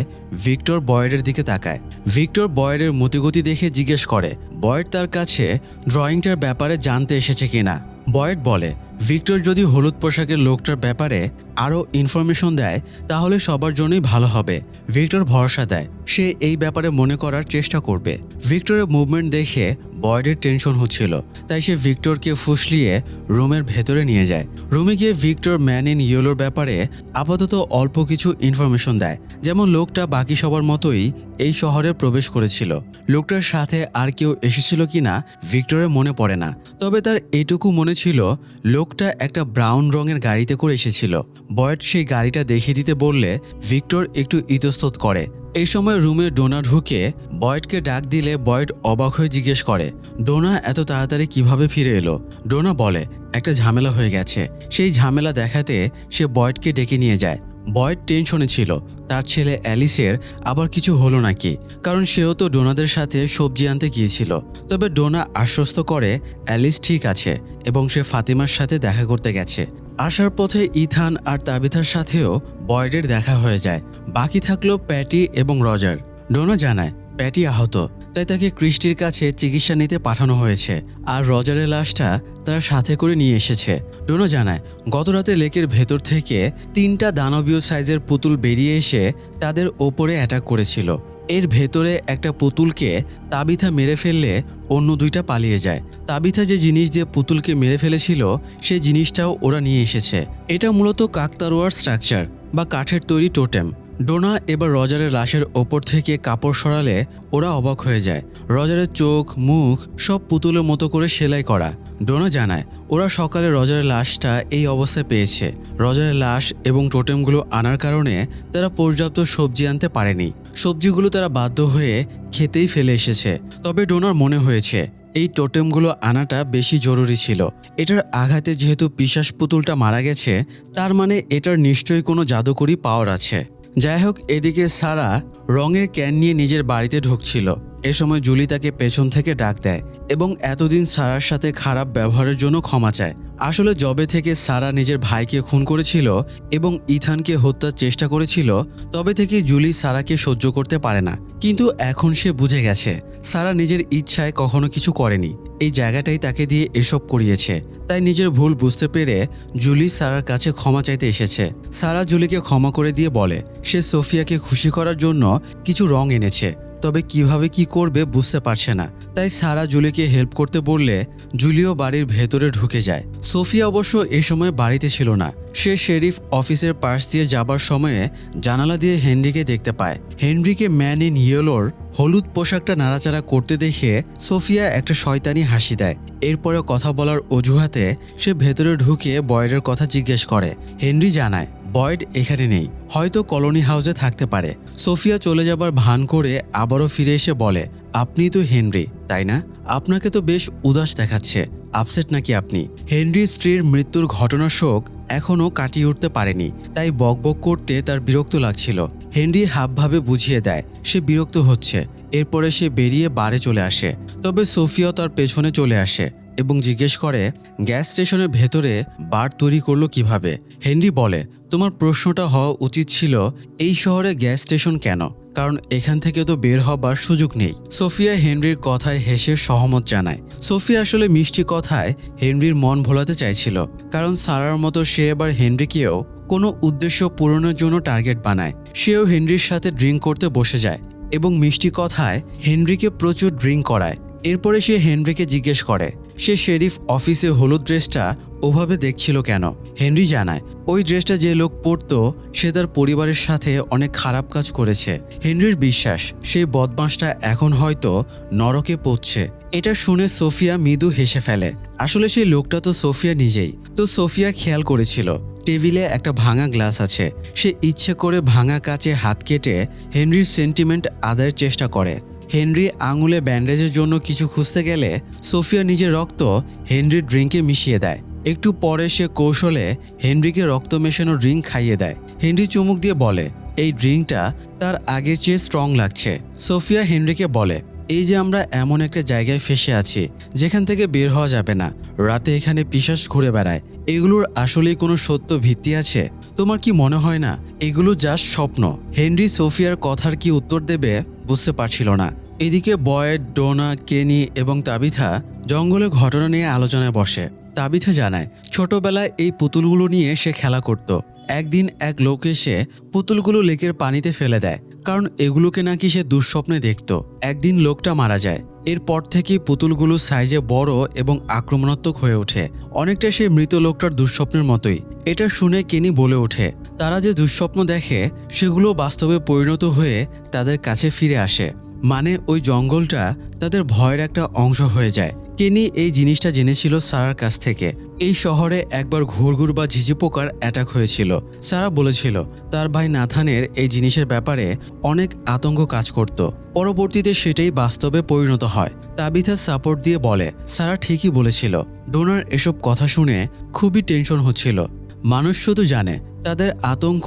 Speaker 1: ভিক্টর বয়েডের দিকে তাকায়। ভিক্টর বয়েডের মতিগতি দেখে জিজ্ঞেস করে বয়েড তার কাছে ড্রয়িংটার ব্যাপারে জানতে এসেছে কিনা। বয়েড বলে ভিক্টর যদি হলুদ পোশাকের লোকটার ব্যাপারে আরও ইনফরমেশন দেয় তাহলে সবার জন্যই ভালো হবে। ভিক্টর ভরসা দেয় সে এই ব্যাপারে মনে করার চেষ্টা করবে। ভিক্টরের মুভমেন্ট দেখে বয়েডের টেনশন হচ্ছিল, তাই সে ভিক্টরকে ফুসলিয়ে রুমের ভেতরে নিয়ে যায়। রুমে গিয়ে ভিক্টর ম্যান ইন ইয়েলোর ব্যাপারে আপাতত অল্প কিছু ইনফরমেশন দেয়, যেমন লোকটা বাকি সবার মতোই এই শহরে প্রবেশ করেছিল। লোকটার সাথে আর কেউ এসেছিল কিনা ভিক্টরের মনে পড়ে না, তবে তার এইটুকু মনে ছিল লোকটা একটা ব্রাউন রঙের গাড়িতে করে এসেছিল। বয়েড সেই গাড়িটা দেখিয়ে দিতে বললে ভিক্টর একটু ইতস্তত করে। এই সময় রুমে ডোনা ঢুকে বয়েডকে ডাক দিলে বয়েড অবাক হয়ে জিজ্ঞেস করে ডোনা এত তাড়াতাড়ি কিভাবে ফিরে এলো। ডোনা বলে একটা ঝামেলা হয়ে গেছে। সেই ঝামেলা দেখাতে সে বয়েডকে ডেকে নিয়ে যায়। বয়েড টেনশনে ছিল তার ছেলে অ্যালিসের আবার কিছু হলো নাকি, কারণ সেও তো ডোনাদের সাথে সবজি আনতে গিয়েছিল। তবে ডোনা আশ্বস্ত করে অ্যালিস ঠিক আছে এবং সে ফাতিমার সাথে দেখা করতে গেছে। আসার পথে ইথান আর তাবিথার সাথেও বয়েডের দেখা হয়ে যায়। বাকি থাকলো প্যাটি এবং রজার। ডোনা জানায় প্যাটি আহত, তাই তাকে ক্রিস্টির কাছে চিকিৎসা নিতে পাঠানো হয়েছে, আর রজারের লাশটা তারা সাথে করে নিয়ে এসেছে। ডোনা জানায় গতরাতে লেকের ভেতর থেকে 3টা দানবীয় সাইজের পুতুল বেরিয়ে এসে তাদের ওপরে অ্যাটাক করেছিল। এর ভেতরে একটা পুতুলকে তাবিথা মেরে ফেললে অন্য 2টা পালিয়ে যায়। তাবিথা যে জিনিস দিয়ে পুতুলকে মেরে ফেলেছিল সেই জিনিসটাও ওরা নিয়ে এসেছে। এটা মূলত কাকতারুয়ার স্ট্রাকচার বা কাঠের তৈরি টোটেম। ডোনা এবার রজারের লাশের ওপর থেকে কাপড় সরালে ওরা অবাক হয়ে যায়। রজারের চোখ মুখ সব পুতুলের মতো করে সেলাই করা। ডোনা জানায় ওরা সকালে রজারের লাশটা এই অবস্থায় পেয়েছে। রজারের লাশ এবং টোটেমগুলো আনার কারণে তারা পর্যাপ্ত সবজি আনতে পারেনি। সবজিগুলো তারা বাধ্য হয়ে খেতেই ফেলে এসেছে। তবে ডোনার মনে হয়েছে এই টোটেমগুলো আনাটা বেশি জরুরি ছিল। এটার আঘাতে যেহেতু পিশাচ পুতুলটা মারা গেছে, তার মানে এটার নিশ্চয়ই কোনো জাদুকরি পাওয়ার আছে। যাই হোক, এদিকে সারা রঙের ক্যান নিয়ে নিজের বাড়িতে ঢুকছিল। এ সময় জুলি তাকে পেছন থেকে ডাক দেয় এবং এতদিন সারার সাথে খারাপ ব্যবহারের জন্য ক্ষমা চায়। আসলে যবে থেকে সারা নিজের ভাইকে খুন করেছিল এবং ইথানকে হত্যার চেষ্টা করেছিল, তবে থেকে জুলি সারাকে সহ্য করতে পারে না। কিন্তু এখন সে বুঝে গেছে সারা নিজের ইচ্ছায় কখনো কিছু করেনি, এই জায়গাটাই তাকে দিয়ে এসব করিয়েছে। তাই নিজের ভুল বুঝতে পেরে জুলি সারার কাছে ক্ষমা চাইতে এসেছে। সারা জুলিকে ক্ষমা করে দিয়ে বলে সে সোফিয়াকে খুশি করার জন্য কিছু রং এনেছে, তবে কিভাবে কি করবে বুঝতে পারছে না। তাই সারা জুলিকে হেল্প করতে বললে জুলিও বাড়ির ভেতরে ঢুকে যায়। সোফিয়া অবশ্য এ সময় বাড়িতে ছিল না। সে শেরিফ অফিসের পাশ দিয়ে যাবার সময়ে জানালা দিয়ে হেনরিকে দেখতে পায়। হেনরিকে ম্যান ইন ইয়েলোর হলুদ পোশাকটা নাড়াচাড়া করতে দেখে সোফিয়া একটা শয়তানি হাসি দেয়। এরপরে কথা বলার অজুহাতে সে ভেতরে ঢুকে বয়েডের কথা জিজ্ঞেস করে। হেনরি জানায় বয়েড এখানে নেই, হয়তো কলোনি হাউসে থাকতে পারে। সোফিয়া চলে যাবার ভান করে আবারও ফিরে এসে বলে আপনি তো হেনরি, তাই না? আপনাকে তো বেশ উদাস দেখাচ্ছে। আপসেট নাকি আপনি? হেনরির স্ত্রীর মৃত্যুর ঘটনার শোক এখনও কাটিয়ে উঠতে পারেনি, তাই বকবক করতে তার বিরক্ত লাগছিল। হেনরি হাবভাবে বুঝিয়ে দেয় সে বিরক্ত হচ্ছে। এরপরে সে বেরিয়ে বারে চলে আসে। তবে সোফিয়াও তার পেছনে চলে আসে এবং জিজ্ঞেস করে গ্যাস স্টেশনের ভেতরে বার তৈরি করলো কিভাবে। হেনরি বলে তোমার প্রশ্নটা হওয়া উচিত ছিল এই শহরে গ্যাস স্টেশন কেন, কারণ এখান থেকে তো বের হবার সুযোগ নেই। সোফিয়া হেনরির কথায় হেসে সহমত জানায়। সোফিয়া আসলে মিষ্টি কথায় হেনরির মন ভোলাতে চাইছিল, কারণ সারার মতো সে এবার হেনরিকেও কোনো উদ্দেশ্য পূরণের জন্য টার্গেট বানায়। সেও হেনরির সাথে ড্রিঙ্ক করতে বসে যায়। এবং মিষ্টি কথায় হেনরিকে প্রচুর ড্রিঙ্ক করায়। এরপরে সে হেনরিকে জিজ্ঞেস করে সে শেরিফ অফিসে হলুদ ড্রেসটা ওভাবে দেখছিল কেন। হেনরি জানায় ওই ড্রেসটা যে লোক পরতো সে তার পরিবারের সাথে অনেক খারাপ কাজ করেছে। হেনরির বিশ্বাস সেই বদমাসটা এখন হয়তো নরকে পড়ছে। এটা শুনে সোফিয়া মৃদু হেসে ফেলে। আসলে সেই লোকটা তো সোফিয়া নিজেই। তো সোফিয়া খেয়াল করেছিল টেবিলে একটা ভাঙা গ্লাস আছে। সে ইচ্ছে করে ভাঙা কাচে হাত কেটে হেনরির সেন্টিমেন্ট আদায়ের চেষ্টা করে। হেনরি আঙুলে ব্যান্ডেজের জন্য কিছু খুঁজতে গেলে সোফিয়া নিজের রক্ত হেনরির ড্রিঙ্কে মিশিয়ে দেয়। একটু পরে সে কৌশলে হেনরিকে রক্ত মেশানো ড্রিঙ্ক খাইয়ে দেয়। হেনরি চুমুক দিয়ে বলে এই ড্রিঙ্কটা তার আগের চেয়ে স্ট্রং লাগছে। সোফিয়া হেনরিকে বলে এই যে আমরা এমন একটা জায়গায় ফেসে আছি যেখান থেকে বের হওয়া যাবে না। রাতে এখানে পিশাচ ঘুরে বেড়ায়। এগুলোর আসলেই কোনো সত্য ভিত্তি আছে? তোমার কি মনে হয় না এগুলো জাস্ট স্বপ্ন? হেনরি সোফিয়ার কথার কি উত্তর দেবে বুঝতে পারছিল না। এদিকে বয়েড, ডোনা, কেনি এবং তাবিথা জঙ্গলে ঘটনা নিয়ে আলোচনায় বসে। তাবিথা জানায় ছোটবেলায় এই পুতুলগুলো নিয়ে সে খেলা করত। একদিন এক লোক এসে পুতুলগুলো লেকের পানিতে ফেলে দেয়, কারণ এগুলোকে নাকি সে দুঃস্বপ্নে দেখত। একদিন লোকটা মারা যায়। এরপর থেকেই পুতুলগুলো সাইজে বড় এবং আক্রমণাত্মক হয়ে ওঠে, অনেকটা সেই মৃত লোকটার দুঃস্বপ্নের মতোই। এটা শুনে কেনি বলে ওঠে তারা যে দুঃস্বপ্ন দেখে সেগুলো বাস্তবে পরিণত হয়ে তাদের কাছে ফিরে আসে। মানে ওই জঙ্গলটা তাদের ভয়ের একটা অংশ হয়ে যায়। কেনি এই জিনিসটা জেনেছিল সারার কাছ থেকে। এই শহরে একবার ঘুরঘুর বা ঝিঝি পোকার অ্যাটাক হয়েছিল। সারা বলেছিল তার ভাই নাথানের এই জিনিসের ব্যাপারে অনেক আতঙ্ক কাজ করত। পরবর্তীতে সেটাই বাস্তবে পরিণত হয়। তাবিথা সাপোর্ট দিয়ে বলে সারা ঠিকই বলেছিল। ডোনার এসব কথা শুনে খুবই টেনশন হচ্ছিল। মানুষ শুধু জানে তাদের আতঙ্ক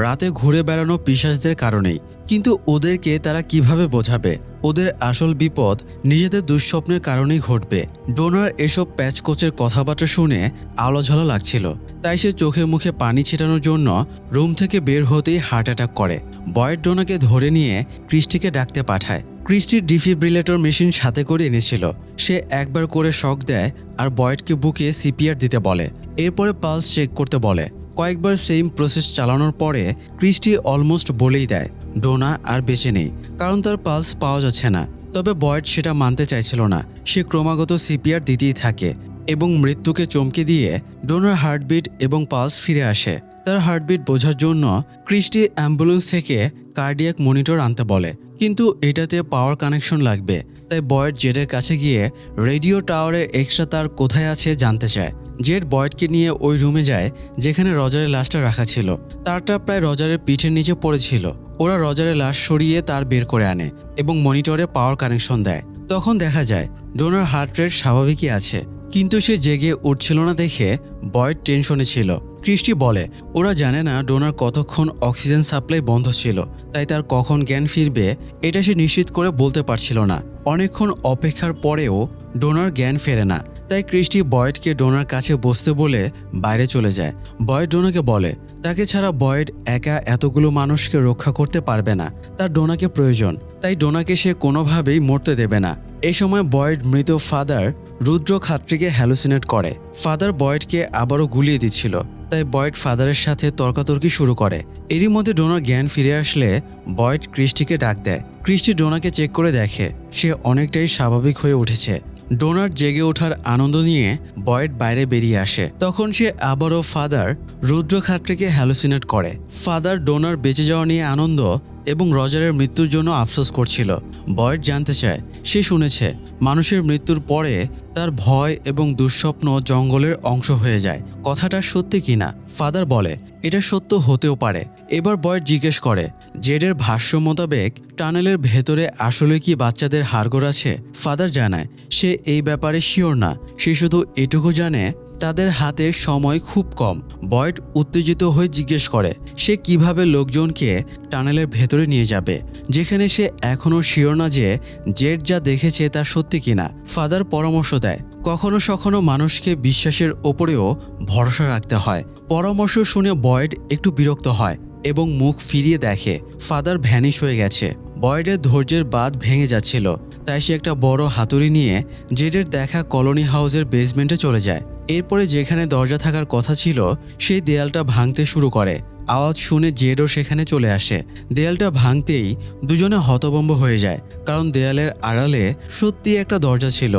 Speaker 1: রাতে ঘুরে বেড়ানো পিশাচদের কারণেই, কিন্তু ওদেরকে তারা কিভাবে বোঝাবে ওদের আসল বিপদ নিজেদের দুঃস্বপ্নের কারণেই ঘটবে। ডোনার এসব প্যাচকোচের কথাবার্তা শুনে আলোঝালো লাগছিল, তাই সে চোখে মুখে পানি ছিটানোর জন্য রুম থেকে বের হতেই হার্ট অ্যাটাক করে। বয়েড ডোনাকে ধরে নিয়ে ক্রিস্টিকে ডাকতে পাঠায়। ক্রিস্টির ডিফিব্রিলেটর মেশিন সাথে করে এনেছিল। সে একবার করে শক দেয় আর বয়েডকে বুকে সিপিআর দিতে বলে। এরপরে পালস চেক করতে বলে। কয়েকবার সেম প্রসেস চালানোর পরে ক্রিস্টি অলমোস্ট বলেই দেয় ডোনা আর বেঁচে নেই, কারণ তার পালস পাওয়া যাচ্ছে না। তবে বয়েড সেটা মানতে চাইছিল না। সে ক্রমাগত সিপিআর দিতেই থাকে এবং মৃত্যুকে চমকে দিয়ে ডোনার হার্টবিট এবং পালস ফিরে আসে। তার হার্টবিট বোঝার জন্য ক্রিস্টি অ্যাম্বুলেন্স থেকে কার্ডিয়াক মনিটর আনতে বলে, কিন্তু এটাতে পাওয়ার কানেকশন লাগবে। তাই বয়েড জেডের কাছে গিয়ে রেডিও টাওয়ারের এক্সট্রা তার কোথায় আছে জানতে চায়। জেড বয়েডকে নিয়ে ওই রুমে যায় যেখানে রজারের লাশটা রাখা ছিল। তারটা প্রায় রজারের পিঠের নিচে পড়েছিল। ওরা রজারের লাশ সরিয়ে তার বের করে আনে এবং মনিটরে পাওয়ার কানেকশন দেয়। তখন দেখা যায় ডোনার হার্ট রেট স্বাভাবিকই আছে, কিন্তু সে জেগে উঠছিল না দেখে বয়েড টেনশনে ছিল। ক্রিস্টি বলে ওরা জানে না ডোনার কতক্ষণ অক্সিজেন সাপ্লাই বন্ধ ছিল, তাই তার কখন জ্ঞান ফিরবে এটা সে নিশ্চিত করে বলতে পারছিল না। অনেকক্ষণ অপেক্ষার পরেও ডোনার জ্ঞান ফেরে না, তাই ক্রিস্টি বয়েডকে ডোনার কাছে বসতে বলে বাইরে চলে যায়। বয়েড ডোনাকে বলে তাকে ছাড়া বয়েড একা এতগুলো মানুষকে রক্ষা করতে পারবে না, তার ডোনাকে প্রয়োজন। তাই ডোনাকে সে কোনোভাবেই মরতে দেবে না। এই সময় বয়েড মৃত ফাদার রুদ্র খাত্রীকে হ্যালুসিনেট করে। ফাদার বয়েডকে আবারও গুলিয়ে দিচ্ছিল, তাই বয়েড ফাদারের সাথে তর্কাতর্কি শুরু করে। এরই মধ্যে ডোনার জ্ঞান ফিরে আসলে বয়েড ক্রিস্টিকে ডাক দেয়। ক্রিস্টি ডোনাকে চেক করে দেখে সে অনেকটাই স্বাভাবিক হয়ে উঠেছে। ডোনার জেগে ওঠার আনন্দ নিয়ে বয়েড বাইরে বেরিয়ে আসে। তখন সে আবারও ফাদার রুদ্র খাত্রীকে হ্যালুসিনেট করে। ফাদার ডোনার বেঁচে যাওয়া নিয়ে আনন্দ এবং রজারের মৃত্যুর জন্য আফসোস করছিল। বয়েড জানতে চায় সে শুনেছে মানুষের মৃত্যুর পরে তার ভয় এবং দুঃস্বপ্ন জঙ্গলের অংশ হয়ে যায়। কথাটা সত্যি কিনা? ফাদার বলে এটা সত্য হতেও পারে। এবার বয়েড জিজ্ঞেস করে জেডের ভাষ্য মোতাবেক টানেলের ভেতরে আসলে কি বাচ্চাদের হাড়গোড় আছে? ফাদার জানায় সে এই ব্যাপারে শিওর না, সে শুধু এটুকু জানে তাদের হাতে সময় খুব কম। বয়েড উত্তেজিত হয়ে জিজ্ঞেস করে সে কিভাবে লোকজনকে টানেলের ভেতরে নিয়ে যাবে, যেখানে সে এখনও শিওর না যে জেড যা দেখেছে তা সত্যি কিনা। ফাদার পরামর্শ দেয় কখনো সখনো মানুষকে বিশ্বাসের ওপরেও ভরসা রাখতে হয়। পরামর্শ শুনে বয়েড একটু বিরক্ত হয় এবং মুখ ফিরিয়ে দেখে ফাদার ভ্যানিশ হয়ে গেছে। বয়েডের ধৈর্যের বাঁধ ভেঙে যাচ্ছিল, তাই সে একটা বড় হাতুড়ি নিয়ে জেডের দেখা কলোনি হাউসের বেসমেন্টে চলে যায়। এরপরে যেখানে দরজা থাকার কথা ছিল সেই দেয়ালটা ভাঙতে শুরু করে। আওয়াজ শুনে জেডও সেখানে চলে আসে। দেয়ালটা ভাঙতেই দুজনে হতভম্ব হয়ে যায়, কারণ দেয়ালের আড়ালে সত্যি একটা দরজা ছিল।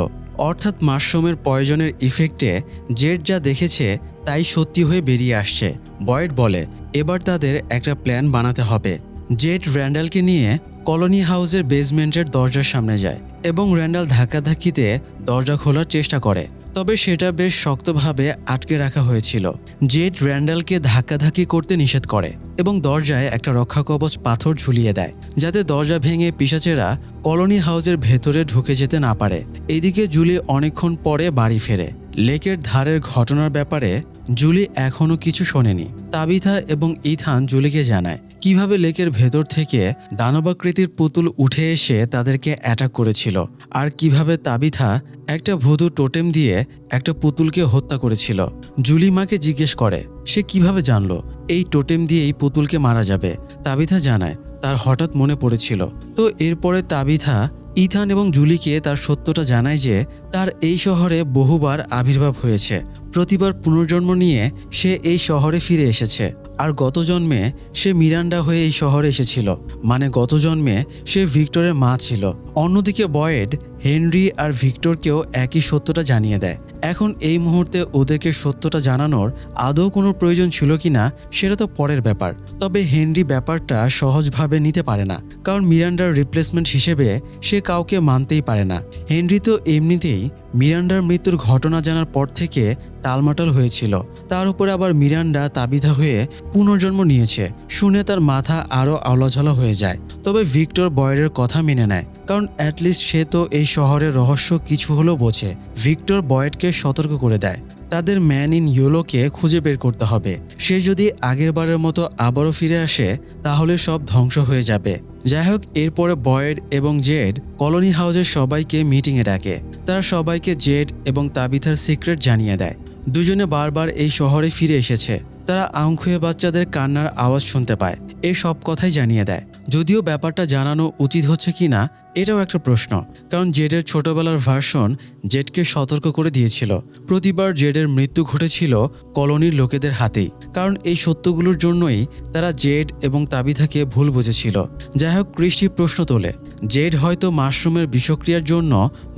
Speaker 1: অর্থাৎ মাশরুমের পয়জনের ইফেক্টে জেড যা দেখেছে তাই সত্যি হয়ে বেরিয়ে আসছে। বয়েড বলে এবার তাদের একটা প্ল্যান বানাতে হবে। জেড র্যান্ডালকে নিয়ে কলোনি হাউসের বেসমেন্টের দরজার সামনে যায় এবং র্যান্ডাল ধাক্কাধাক্কিতে দরজা খোলার চেষ্টা করে, তবে সেটা বেশ শক্তভাবে আটকে রাখা হয়েছিল। জেড র্যান্ডালকে ধাক্কাধাক্কি করতে নিষেধ করে এবং দরজায় একটা রক্ষাকবচ পাথর ঝুলিয়ে দেয়, যাতে দরজা ভেঙে পিশাচেরা কলোনি হাউসের ভেতরে ঢুকে যেতে না পারে। এদিকে জুলি অনেকক্ষণ পরে বাড়ি ফেরে। লেকের ধারের ঘটনার ব্যাপারে জুলি এখনও কিছু শোনেনি। তাবিথা এবং ইথান জুলিকে জানায় কিভাবে লেকের ভেতর থেকে দানবাকৃতির পুতুল উঠে এসে তাদেরকে অ্যাটাক করেছিল, আর কিভাবে তাবিথা একটা ভুদু টোটেম দিয়ে একটা পুতুলকে হত্যা করেছিল। জুলি মাকে জিজ্ঞেস করে সে কিভাবে জানলো এই টোটেম দিয়েই পুতুলকে মারা যাবে। তাবিথা জানায় তার হঠাৎ মনে পড়েছিল। তো এরপরে তাবিথা ইথান এবং জুলিকে তার সত্যটা জানায় যে তার এই শহরে বহুবার আবির্ভাব হয়েছে। প্রতিবার পুনর্জন্ম নিয়ে সে এই শহরে ফিরে এসেছে, আর গত জন্মে সে মিরান্ডা হয়ে এই শহরে এসেছিল, মানে গত জন্মে সে ভিক্টরের মা ছিল। অন্যদিকে বয়েড হেনরি আর ভিক্টরকেও একই সত্যটা জানিয়ে দেয়। এখন এই মুহূর্তে ওদেরকে সত্যটা জানানোর আদৌ কোনো প্রয়োজন ছিল কিনা সেটা তো পরের ব্যাপার। তবে হেনরি ব্যাপারটা সহজভাবে নিতে পারে না, কারণ মিরান্ডার রিপ্লেসমেন্ট হিসেবে সে কাউকে মানতেই পারে না। হেনরি তো এমনিতেই মিরান্ডার মৃত্যুর ঘটনা জানার পর থেকে টালমাটাল হয়েছিল, তার উপরে আবার মিরান্ডা তাবিথা হয়ে পুনর্জন্ম নিয়েছে শুনে তার মাথা আরও আলোঝালো হয়ে যায়। তবে ভিক্টর বয়েডের কথা মেনে নেয়, কারণ অ্যাটলিস্ট সে তো এই শহরের রহস্য কিছু হলেও বোঝে। ভিক্টর বয়েডকে সতর্ক করে দেয় তাদের ম্যান ইন ইয়েলোকে খুঁজে বের করতে হবে। সে যদি আগেরবারের মতো আবারও ফিরে আসে তাহলে সব ধ্বংস হয়ে যাবে। যাই হোক, এরপরে বয়েড এবং জেড কলোনি হাউসের সবাইকে মিটিংয়ে ডাকে। তারা সবাইকে জেড এবং তাবিথার সিক্রেট জানিয়ে দেয়। দুজনে বারবার এই শহরে ফিরে এসেছে। তারা আংখুয়ে বাচ্চাদের কান্নার আওয়াজ শুনতে পায়। এই সব কথাই জানিয়ে দেয়। যদিও ব্যাপারটা জানানো উচিত হচ্ছে কিনা এটাও একটা প্রশ্ন, কারণ জেডের ছোটবেলার ভার্সন জেডকে সতর্ক করে দিয়েছিল প্রতিবার জেডের মৃত্যু ঘটেছিল কলোনির লোকেদের হাতেই। কারণ এই সত্যগুলোর জন্যই তারা জেড এবং তাবিথাকে ভুল বুঝেছিল। যাই হোক, ক্রিস্টি প্রশ্ন তোলে জেড হয়তো মাশরুমের বিষক্রিয়ার জন্য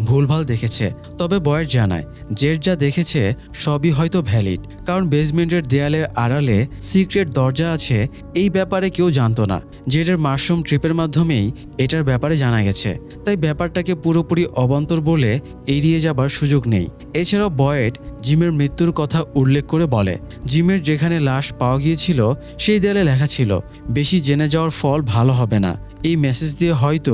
Speaker 1: ভুলভাল দেখেছে। তবে বয়েড জানায় জেড যা দেখেছে সবই হয়তো ভ্যালিড, কারণ বেসমেন্টের দেয়ালের আড়ালে সিক্রেট দরজা আছে এই ব্যাপারে কেউ জানতো না। জেডের মাশরুম ট্রিপের মাধ্যমেই এটার ব্যাপারে জানা গেছে, তাই ব্যাপারটাকে পুরোপুরি অবান্তর বলে এড়িয়ে যাবার সুযোগ নেই। এছাড়াও বয়েড জিমের মৃত্যুর কথা উল্লেখ করে বলে জিমের যেখানে লাশ পাওয়া গিয়েছিল সেই দেয়ালে লেখা ছিল বেশি জেনে যাওয়ার ফল ভালো হবে না। এই মেসেজ দিয়ে হয়তো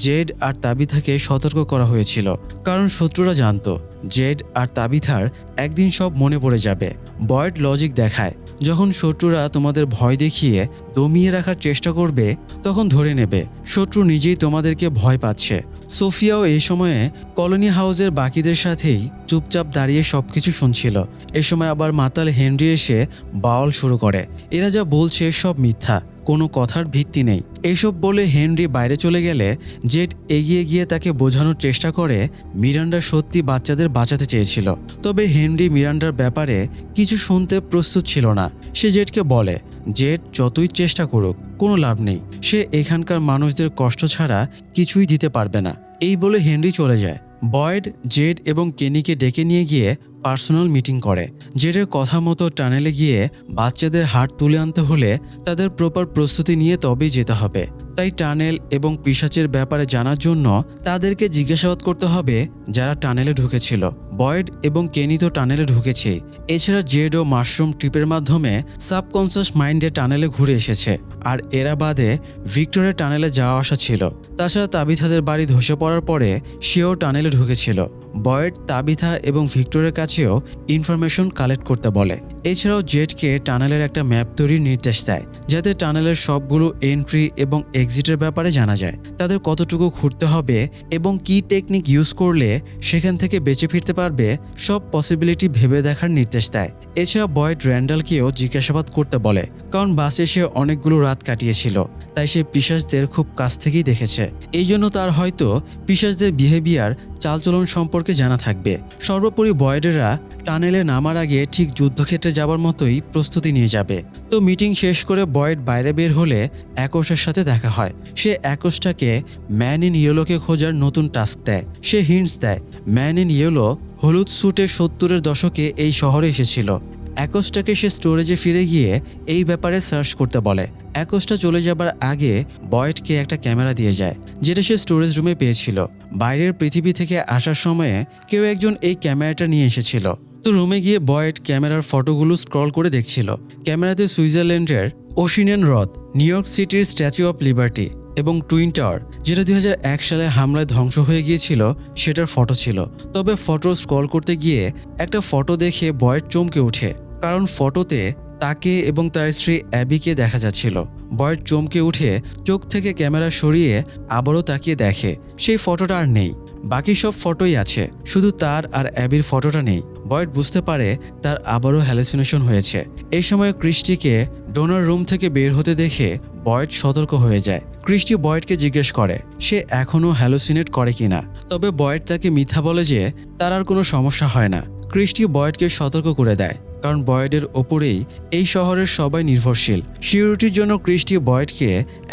Speaker 1: জেড আর তাবিথাকে সতর্ক করা হয়েছিল, কারণ শত্রুরা জানতো জেড আর তাবিথার একদিন সব মনে পড়ে যাবে। বয়েড লজিক দেখায় যখন শত্রুরা তোমাদের ভয় দেখিয়ে দমিয়ে রাখার চেষ্টা করবে তখন ধরে নেবে শত্রু নিজেই তোমাদেরকে ভয় পাচ্ছে। সোফিয়াও এই সময়ে কলোনি হাউসের বাকিদের সাথেই চুপচাপ দাঁড়িয়ে সবকিছু শুনছিল। এ সময় আবার মাতাল হেনরি এসে বাউল শুরু করে। এরা যা বলছে সব মিথ্যা, কোনো কথার ভিত্তি নেই। এসব বলে হেনরি বাইরে চলে গেলে জেড এগিয়ে গিয়ে তাকে বোঝানোর চেষ্টা করে মিরান্ডা সত্যি বাচ্চাদের বাঁচাতে চেয়েছিল। তবে হেনরি মিরান্ডার ব্যাপারে কিছু শুনতে প্রস্তুত ছিল না। সে জেডকে বলে জেড যতই চেষ্টা করুক কোনো লাভ নেই, সে এখানকার মানুষদের কষ্ট ছাড়া কিছুই দিতে পারবে না। এই বলে হেনরি চলে যায়। বয়েড জেড এবং কেনিকে ডেকে নিয়ে গিয়ে পার্সোনাল মিটিং করে। জেডের কথা মতো টানেলে গিয়ে বাচ্চাদের হাড় তুলে আনতে হলে তাদের প্রপার প্রস্তুতি নিয়ে তবেই যেতে হবে। তাই টানেল এবং পিশাচের ব্যাপারে জানার জন্য তাদেরকে জিজ্ঞাসাবাদ করতে হবে যারা টানেলে ঢুকেছিল। বয়েড এবং কেনি তো টানেলে ঢুকেছে, এছাড়া জেড ও মাশরুম ট্রিপের মাধ্যমে সাবকনসিয়াস মাইন্ডে টানেলে ঘুরে এসেছে। আর এরা বাদে ভিক্টরের টানেলে যাওয়া আসা ছিল। তাছাড়া তাবিথাদের বাড়ি ধসে পড়ার পরে সেও টানেলে ঢুকেছিল। বয়েড তাবিথা এবং ভিক্টরের কাছেও ইনফরমেশন কালেক্ট করতে বলে। এছাড়াও জেডকে টানেলের একটা ম্যাপ তৈরির নির্দেশ দেয়, যাতে টানেলের সবগুলো এন্ট্রি এবং এক্সিটের ব্যাপারে জানা যায়, তাদের কতটুকু ঘুরতে হবে এবং কি টেকনিক ইউজ করলে সেখান থেকে বেঁচে ফিরতে পারবে সব পসিবিলিটি ভেবে দেখার নির্দেশ দেয়। এছাড়া বয়েড র্যান্ডালকেও জিজ্ঞাসাবাদ করতে বলে, কারণ বাসে সে অনেকগুলো রাত কাটিয়েছিল, তাই সে পিশাচদের খুব কাছ থেকেই দেখেছে। এই জন্য তার হয়তো পিশাচদের বিহেভিয়ার চালচলন সম্পর্কে জানা থাকবে। সর্বোপরি বয়েডেরা টানেলে নামার আগে ঠিক যুদ্ধক্ষেত্রে যাবার মতোই প্রস্তুতি নিয়ে যাবে। তো মিটিং শেষ করে বয়েড বাইরে বের হলে অ্যাকোসের সাথে দেখা হয়। সে অ্যাকোসটাকে ম্যান ইন ইয়েলোকে খোঁজার নতুন টাস্ক দেয়। সে হিন্টস দেয় ম্যান ইন ইয়েলো হলুদ স্যুটে 70-এর দশকে এই শহরে এসেছিল। অ্যাকোস্টাকে সে স্টোরেজে ফিরে গিয়ে এই ব্যাপারে সার্চ করতে বলে। অ্যাকোস্টা চলে যাবার আগে বয়েডকে একটা ক্যামেরা দিয়ে যায়, যেটা সে স্টোরেজ রুমে পেয়েছিল। বাইরের পৃথিবী থেকে আসার সময়ে কেউ একজন এই ক্যামেরাটা নিয়ে এসেছিল। তো রুমে গিয়ে বয়েড ক্যামেরার ফটোগুলো স্ক্রল করে দেখছিল। ক্যামেরাতে সুইজারল্যান্ডের ওশিনিয়ান হ্রদ, নিউ ইয়র্ক সিটির স্ট্যাচু অফ লিবার্টি এবং টুইন টাওয়ার, যেটা 2001 সালে হামলায় ধ্বংস হয়ে গিয়েছিল, সেটার ফটো ছিল। তবে ফটো স্ক্রল করতে গিয়ে একটা ফটো দেখে বয়েড চমকে ওঠে, কারণ ফটোতে তাকে এবং তার স্ত্রী অ্যাবিকে দেখা যাচ্ছিল। বয়েড চমকে উঠে চোখ থেকে ক্যামেরা সরিয়ে আবারও তাকিয়ে দেখে সেই ফটোটা আর নেই। বাকি সব ফটোই আছে, শুধু তার আর অ্যাবির ফটোটা নেই। বয়েড বুঝতে পারে তার আবারও হ্যালুসিনেশন হয়েছে। এই সময় ক্রিস্টিকে ডোনার রুম থেকে বের হতে দেখে বয়েড সতর্ক হয়ে যায়। ক্রিস্টি বয়েডকে জিজ্ঞেস করে সে এখনও হ্যালুসিনেট করে কিনা। তবে বয়েড তাকে মিথ্যা বলে যে তার আর কোনো সমস্যা হয় না। ক্রিস্টি বয়েডকে সতর্ক করে দেয়, কারণ বয়েডের ওপরেই এই শহরের সবাই নির্ভরশীল। সিকিউরিটির জন্য ক্রিস্টি বয়েডকে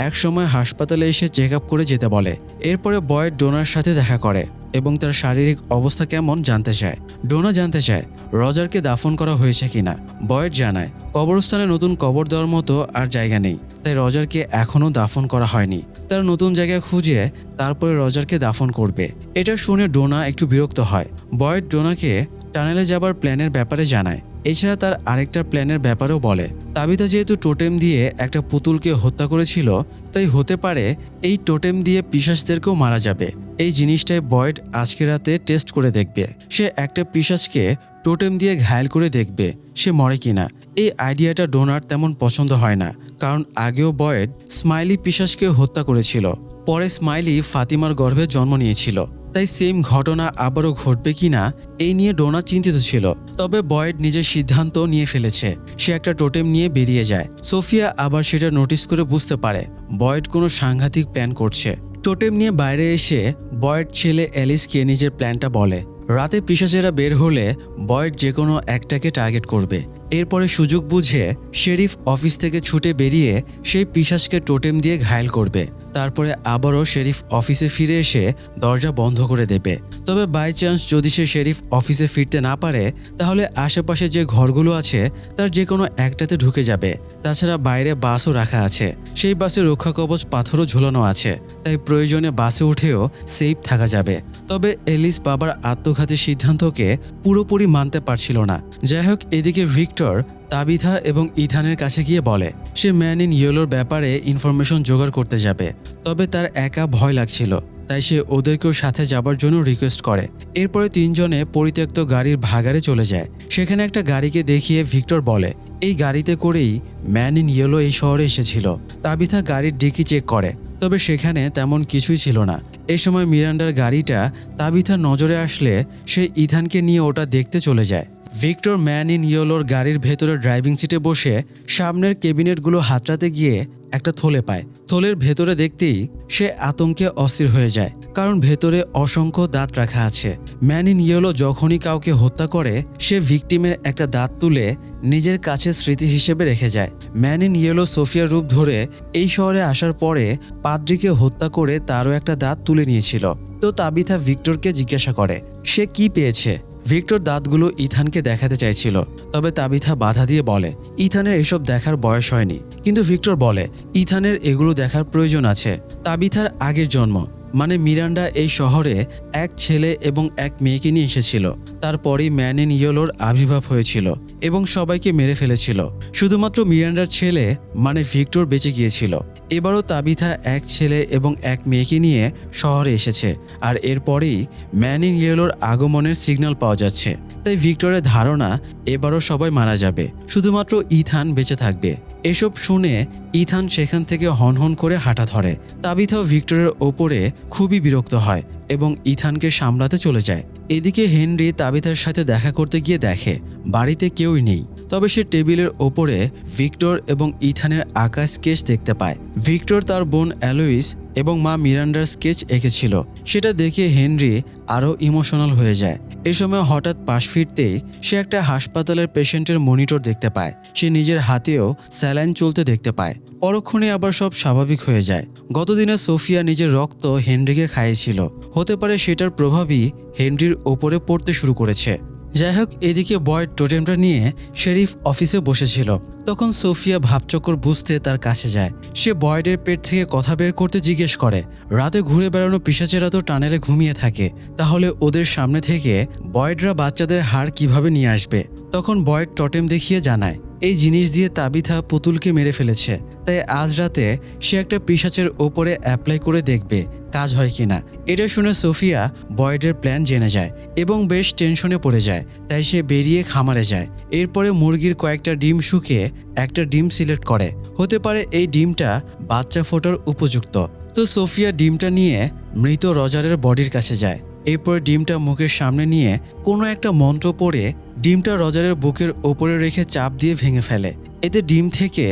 Speaker 1: একসময় হাসপাতালে এসে চেক আপ করে যেতে বলে। এরপরে বয়েড ডোনার সাথে দেখা করে এবং তার শারীরিক অবস্থা কেমন জানতে চায়। ডোনা জানতে চায় রজারকে দাফন করা হয়েছে কিনা। বয়েড জানায় কবরস্থানে নতুন কবর দেওয়ার মতো আর জায়গা নেই, তাই রজারকে এখনও দাফন করা হয়নি। তার নতুন জায়গা খুঁজে তারপরে রজারকে দাফন করবে। এটা শুনে ডোনা একটু বিরক্ত হয়। বয়েড ডোনাকে টানেলে যাবার প্ল্যানের ব্যাপারে জানায়। এছাড়া তার আরেকটা প্ল্যানের ব্যাপারেও বলে। তাবিথা যেহেতু টোটেম দিয়ে একটা পুতুলকে হত্যা করেছিল, তাই হতে পারে এই টোটেম দিয়ে পিশাচদেরকেও মারা যাবে। এই জিনিসটাই বয়েড আজকে রাতে টেস্ট করে দেখবে। সে একটা পিশাচকে টোটেম দিয়ে ঘায়েল করে দেখবে সে মরে কিনা। এই আইডিয়াটা ডোনার তেমন পছন্দ হয় না, কারণ আগেও বয়েড স্মাইলি পিশাচকে হত্যা করেছিল। পরে স্মাইলি ফাতিমার গর্ভে জন্ম নিয়েছিল, তাই সেম ঘটনা আবারও ঘটবে কিনা এই নিয়ে ডোনা চিন্তিত ছিল। তবে বয়েড নিজের সিদ্ধান্ত নিয়ে ফেলেছে। সে একটা টোটেম নিয়ে বেরিয়ে যায়। সোফিয়া আবার সেটা নোটিস করে বুঝতে পারে বয়েড কোনো সাংঘাতিক প্ল্যান করছে। টোটেম নিয়ে বাইরে এসে বয়েড ছেলে অ্যালিসকে নিজের প্ল্যানটা বলে। রাতে পিশাচেরা বের হলে বয়েড যে কোনো একটাকে টার্গেট করবে। এরপরে সুযোগ বুঝে শেরিফ অফিস থেকে ছুটে বেরিয়ে সেই পিশাচকে টোটেম দিয়ে ঘায়েল করবে। তারপরে আবারও শেরিফ অফিসে ফিরে এসে দরজা বন্ধ করে দেবে। তবে বাই চান্স যদি সে শেরিফ অফিসে ফিরতে না পারে, তাহলে আশেপাশে যে ঘরগুলো আছে তার যে কোনো একটাতে ঢুকে যাবে। তাছাড়া বাইরে বাসও রাখা আছে, সেই বাসে রক্ষা কবচ পাথরও ঝুলানো আছে, তাই প্রয়োজনে বাসে উঠেও সেফ থাকা যাবে। তবে এলিস বাবার আত্মঘাতী সিদ্ধান্তকে পুরোপুরি মানতে পারছিল না। যাই হোক, এদিকে ভিক্টর তাবিথা এবং ইথানের কাছে গিয়ে বলে সে ম্যান ইন ইয়েলোর ব্যাপারে ইনফরমেশন জোগাড় করতে যাবে। তবে তার একা ভয় লাগছিল, তাই সে ওদেরকেও সাথে যাবার জন্য রিকোয়েস্ট করে। এরপরে তিনজনে পরিত্যক্ত গাড়ির ভাগারে চলে যায়। সেখানে একটা গাড়িকে দেখিয়ে ভিক্টর বলে এই গাড়িতে করেই ম্যান ইন ইয়েলো এই শহরে এসেছিল। তাবিথা গাড়ির ডিকি চেক করে, তবে সেখানে তেমন কিছুই ছিল না। এই সময় মিরান্ডার গাড়িটা তাবিথার নজরে আসলে সে ইথানকে নিয়ে ওটা দেখতে চলে যায়। ভিক্টর ম্যান ইন ইয়েলোর গাড়ির ভেতরে ড্রাইভিং সিটে বসে সামনের ক্যাবিনেটগুলো হাতড়াতে গিয়ে একটা থলে পায়। থলের ভেতরে দেখতেই সে আতঙ্কে অস্থির হয়ে যায়, কারণ ভেতরে অসংখ্য দাঁত রাখা আছে। ম্যান ইন ইয়েলো যখনই কাউকে হত্যা করে, সে ভিকটিমের একটা দাঁত তুলে নিজের কাছে স্মৃতি হিসেবে রেখে যায়। ম্যান ইন ইয়েলো সোফিয়ার রূপ ধরে এই শহরে আসার পরে পাদ্রিকে হত্যা করে তারও একটা দাঁত তুলে নিয়েছিল। তো তাবিথা ভিক্টরকে জিজ্ঞাসা করে সে কি পেয়েছে। ভিক্টর দাঁতগুলো ইথানকে দেখাতে চাইছিল, তবে তাবিথা বাধা দিয়ে বলে ইথানের এসব দেখার বয়স হয়নি। কিন্তু ভিক্টর বলে ইথানের এগুলো দেখার প্রয়োজন আছে। তাবিথার আগের জন্ম মানে মিরান্ডা এই শহরে এক ছেলে এবং এক মেয়েকে নিয়ে এসেছিল। তারপরেই ম্যান ইন ইয়েলোর আবির্ভাব হয়েছিল এবং সবাইকে মেরে ফেলেছিল। শুধুমাত্র মিরান্ডার ছেলে মানে ভিক্টর বেঁচে গিয়েছিল। এবারও তাবিথা এক ছেলে এবং এক মেয়েকে নিয়ে শহরে এসেছে, আর এরপরেই ম্যান ইন ইয়েলোর আগমনের সিগন্যাল পাওয়া যাচ্ছে। তাই ভিক্টরের ধারণা এবারও সবাই মারা যাবে, শুধুমাত্র ইথান বেঁচে থাকবে। এসব শুনে ইথান সেখান থেকে হনহন করে হাঁটা ধরে। তাবিথাও ভিক্টরের ওপরে খুবই বিরক্ত হয় এবং ইথানকে সামলাতে চলে যায়। এদিকে হেনরি তাবিথার সাথে দেখা করতে গিয়ে দেখে বাড়িতে কেউই নেই। তবে সে টেবিলের ওপরে ভিক্টর এবং ইথানের আঁকা স্কেচ দেখতে পায়। ভিক্টর তার বোন অ্যালোইস এবং মা মিরান্ডার স্কেচ এঁকেছিল। সেটা দেখে হেনরি আরও ইমোশনাল হয়ে যায়। এ সময় হঠাৎ পাশ ফিরতেই সে একটা হাসপাতালের পেশেন্টের মনিটর দেখতে পায়। সে নিজের হাতেও স্যালাইন চলতে দেখতে পায়। পরক্ষণে আবার সব স্বাভাবিক হয়ে যায়। গতদিনে সোফিয়া নিজের রক্ত হেনরিকে খাইয়েছিল, হতে পারে সেটার প্রভাবই হেনরির ওপরে পড়তে শুরু করেছে। যাই হোক, এদিকে বয়েড টোটেমটা নিয়ে শেরিফ অফিসে বসেছিল। তখন সোফিয়া ভাবচক্কর বুঝতে তার কাছে যায়। সে বয়েডের পেট থেকে কথা বের করতে জিজ্ঞেস করে, রাতে ঘুরে বেড়ানো পিশাচেরা তো টানেলে ঘুমিয়ে থাকে, তাহলে ওদের সামনে থেকে বয়েডরা বাচ্চাদের হাড় কিভাবে নিয়ে আসবে? তখন বয়েড টোটেম দেখিয়ে জানায়, এই জিনিস দিয়ে তাবিথা পুতুলকে মেরে ফেলেছে, তাই আজ রাতে সে একটা পিশাচের ওপরে অ্যাপ্লাই করে দেখবে কাজ হয় কিনা। এটা শুনে সোফিয়া বয়েডের প্ল্যান জেনে যায় এবং বেশ টেনশনে পড়ে যায়। তাই সে বেরিয়ে খামারে যায়। এরপরে মুরগির কয়েকটা ডিম শুকিয়ে একটা ডিম সিলেক্ট করে। হতে পারে এই ডিমটা বাচ্চা ফোটার উপযুক্ত। তো সোফিয়া ডিমটা নিয়ে মৃত রজারের বডির কাছে যায়। এরপর ডিমটা মুখের সামনে নিয়ে কোনো একটা মন্ত্র পড়ে ডিমটা রজারের বুকের ওপরে রেখে চাপ দিয়ে ভেঙে ফেলে। এতে ডিম থেকে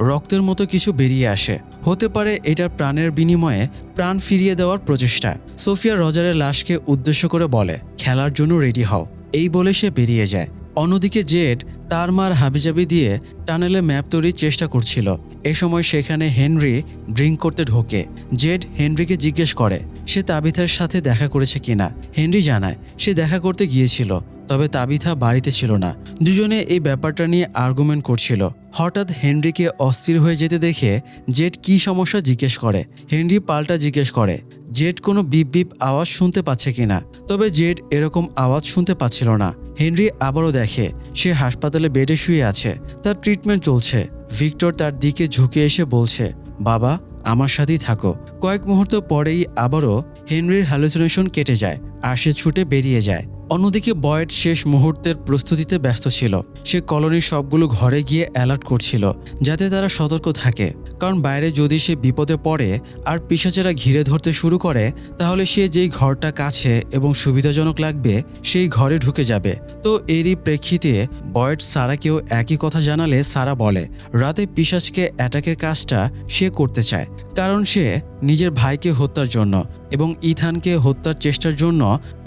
Speaker 1: রক্তের মতো কিছু বেরিয়ে আসে। হতে পারে এটা প্রাণের বিনিময়ে প্রাণ ফিরিয়ে দেওয়ার প্রচেষ্টা। সোফিয়া রজারের লাশকে উদ্দেশ্য করে বলে, খেলার জন্য রেডি হও। এই বলে সে বেরিয়ে যায়। অন্যদিকে জেড তার মার হাবিজাবি দিয়ে টানেলে ম্যাপ তৈরির চেষ্টা করছিল। এ সময় সেখানে হেনরি ড্রিঙ্ক করতে ঢোকে। জেড হেনরিকে জিজ্ঞেস করে সে তাবিথার সাথে দেখা করেছে কিনা। হেনরি জানায় সে দেখা করতে গিয়েছিল, তবে তাবিথা বাড়িতে ছিল না। দুজনে এই ব্যাপারটা নিয়ে আর্গুমেন্ট করছিল। হঠাৎ হেনরিকে অস্থির হয়ে যেতে দেখে জেড কি সমস্যা জিজ্ঞেস করে। হেনরি পাল্টা জিজ্ঞেস করে জেড কোনো বিপ বিপ আওয়াজ শুনতে পাচ্ছে কিনা। তবে জেড এরকম আওয়াজ শুনতে পাচ্ছিল না। হেনরি আবারও দেখে সে হাসপাতালে বেডে শুয়ে আছে, তার ট্রিটমেন্ট চলছে। ভিক্টর তার দিকে ঝুঁকে এসে বলছে, বাবা আমার সাথেই থাকো। কয়েক মুহূর্ত পরেই আবারও হেনরির হ্যালুসিনেশন কেটে যায় আর সে ছুটে বেরিয়ে যায়। অন্যদিকে বয়েড শেষ মুহূর্তের প্রস্তুতিতে ব্যস্ত ছিল। সে কলোনির সবগুলো ঘরে গিয়ে অ্যালার্ট করছিল যাতে তারা সতর্ক থাকে, কারণ বাইরে যদি সে বিপদে পড়ে আর পিশাচেরা ঘিরে ধরতে শুরু করে, তাহলে সে যেই ঘরটা কাছে এবং সুবিধাজনক লাগবে সেই ঘরে ঢুকে যাবে। তো এরই প্রেক্ষিতে বয়েড সারাকেও একই কথা জানালে সারা বলে রাতে পিশাচকে অ্যাটাকের কাজটা সে করতে চায়, কারণ সে নিজের ভাইকে হত্যার জন্য এবং ইথানকে হত্যার চেষ্টার জন্য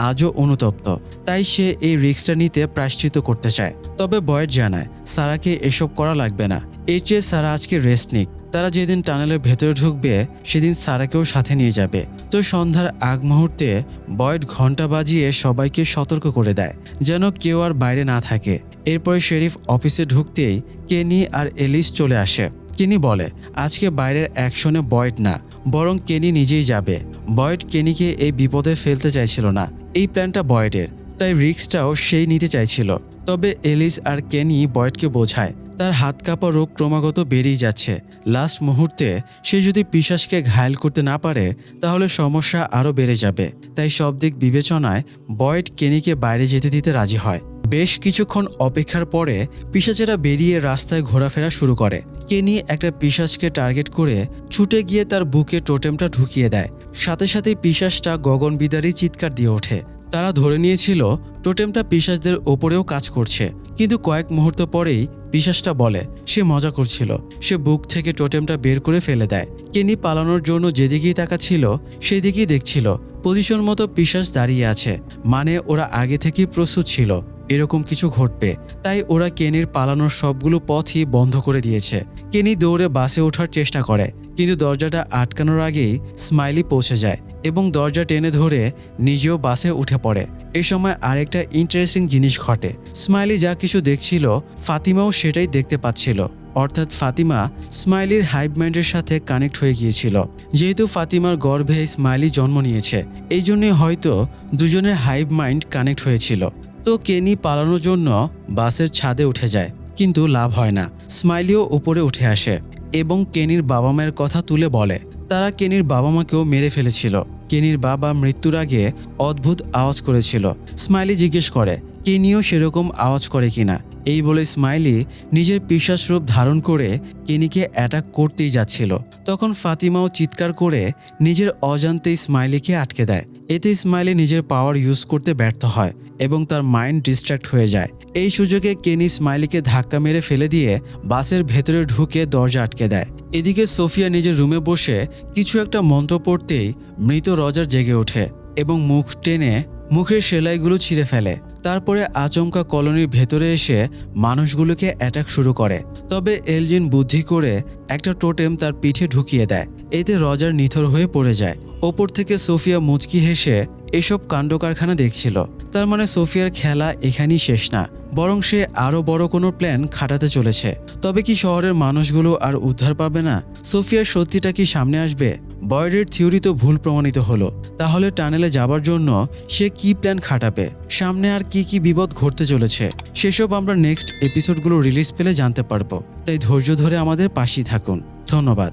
Speaker 1: আজও অনুতপ্ত। তাই সে এই রিস্কটা নিতে প্রায়শ্চিত্ত করতে চায়। তবে বয়েড জানায় সারাকে এসব করা লাগবে না, এর চেয়ে সারা আজকে রেস্ট নিক। তারা যেদিন টানেলের ভেতরে ঢুকবে সেদিন সারাকেও সাথে নিয়ে যাবে। তো সন্ধ্যার আগ মুহূর্তে বয়েড ঘন্টা বাজিয়ে সবাইকে সতর্ক করে দেয় যেন কেউ আর বাইরে না থাকে। এরপরে শেরিফ অফিসে ঢুকতেই কেনি আর এলিস চলে আসে। কেনি বলে আজকে বাইরের অ্যাকশনে বয়েড না, বরং কেনি নিজেই যাবে। বয়েড কেনিকে এই বিপদে ফেলতে চাইছিল না। এই প্ল্যানটা বয়েডের, তাই রিস্কটাও সেই নিতে চাইছিল। তবে এলিস আর কেনি বয়েডকে বোঝায় তার হাত কাঁপা রোগ ক্রমাগত বেড়েই যাচ্ছে। লাস্ট মুহূর্তে সে যদি পিশাচকে ঘায়েল করতে না পারে তাহলে সমস্যা আরও বেড়ে যাবে। তাই সব দিক বিবেচনায় বয়েড কেনিকে বাইরে যেতে দিতে রাজি হয়। বেশ কিছুক্ষণ অপেক্ষার পরে পিশাচেরা বেরিয়ে রাস্তায় ঘোরাফেরা শুরু করে। কেনি একটা পিশাচকে টার্গেট করে ছুটে গিয়ে তার বুকে টোটেমটা ঢুকিয়ে দেয়। সাথে সাথেই পিশাচটা গগনবিদারী চিৎকার দিয়ে ওঠে। তারা ধরে নিয়েছিল টোটেমটা পিশাচদের ওপরেও কাজ করছে, কিন্তু কয়েক মুহূর্ত পরেই পিশাচটা বলে সে মজা করছিল। সে বুক থেকে টোটেমটা বের করে ফেলে দেয়। কেনি পালানোর জন্য যেদিকেই তাকাচ্ছিল সেদিকেই দেখছিল পজিশন মতো পিশাচ দাঁড়িয়ে আছে, মানে ওরা আগে থেকেই প্রস্তুত ছিল এরকম কিছু ঘটবে। তাই ওরা কেনির পালানোর সবগুলো পথই বন্ধ করে দিয়েছে। কেনি দৌড়ে বাসে ওঠার চেষ্টা করে, কিন্তু দরজাটা আটকানোর আগেই স্মাইলি পৌঁছে যায় এবং দরজা টেনে ধরে নিজেও বাসে উঠে পড়ে। এ সময় আরেকটা ইন্টারেস্টিং জিনিস ঘটে। স্মাইলি যা কিছু দেখছিল ফাতিমাও সেটাই দেখতে পাচ্ছিল। অর্থাৎ ফাতিমা স্মাইলির হাইভ মাইন্ডের সাথে কানেক্ট হয়ে গিয়েছিল। যেহেতু ফাতিমার গর্ভে স্মাইলি জন্ম নিয়েছে, এই জন্যই হয়তো দুজনের হাইভ মাইন্ড কানেক্ট হয়েছিল। তো কেনি পালানোর জন্য বাসের ছাদে উঠে যায়, কিন্তু লাভ হয় না। স্মাইলিও উপরে উঠে আসে এবং কেনির বাবা মায়ের কথা তুলে বলে তারা কেনির বাবা মাকেও মেরে ফেলেছিল। কেনির বাবা মৃত্যুর আগে অদ্ভুত আওয়াজ করেছিল। স্মাইলি জিজ্ঞেস করে কেনিও সেরকম আওয়াজ করে কিনা। এই বলে স্মাইলি নিজের পিশাচ রূপ ধারণ করে কেনিকে অ্যাটাক করতেই যাচ্ছিল। তখন ফাতিমাও চিৎকার করে নিজের অজান্তেই স্মাইলিকে আটকে দেয়। এতে স্মাইলি নিজের পাওয়ার ইউজ করতে ব্যর্থ হয় এবং তার মাইন্ড ডিস্ট্র্যাক্ট হয়ে যায়। এই সুযোগে কেনি স্মাইলিকে ধাক্কা মেরে ফেলে দিয়ে বাসের ভেতরে ঢুকে দরজা আটকে দেয়। এদিকে সোফিয়া নিজের রুমে বসে কিছু একটা মন্ত্র পড়তেই মৃত রজার জেগে ওঠে এবং মুখ টেনে মুখের সেলাইগুলো ছিঁড়ে ফেলে। তারপরে আচমকা কলোনির ভেতরে এসে মানুষগুলোকে অ্যাটাক শুরু করে। তবে এলজিন বুদ্ধি করে একটা টোটেম তার পিঠে ঢুকিয়ে দেয়। এতে রজার নিথর হয়ে পড়ে যায়। ওপর থেকে সোফিয়া মুচকি হেসে এসব কাণ্ডকারখানা দেখছিল। তার মানে সোফিয়ার খেলা এখানেই শেষ না, বরং সে আরও বড় কোনো প্ল্যান খাটাতে চলেছে। তবে কি শহরের মানুষগুলো আর উদ্ধার পাবে না? সোফিয়ার সত্যিটা কি সামনে আসবে? বয়েডের থিওরি তো ভুল প্রমাণিত হলো। তাহলে টানেলে যাবার জন্য সে কি প্ল্যান খাটাবে? সামনে আর কি কি বিপদ ঘটতে চলেছে সেসব আমরা নেক্সট এপিসোডগুলো রিলিজ পেলে জানতে পারবো। তাই ধৈর্য ধরে আমাদের পাশেই থাকুন। ধন্যবাদ।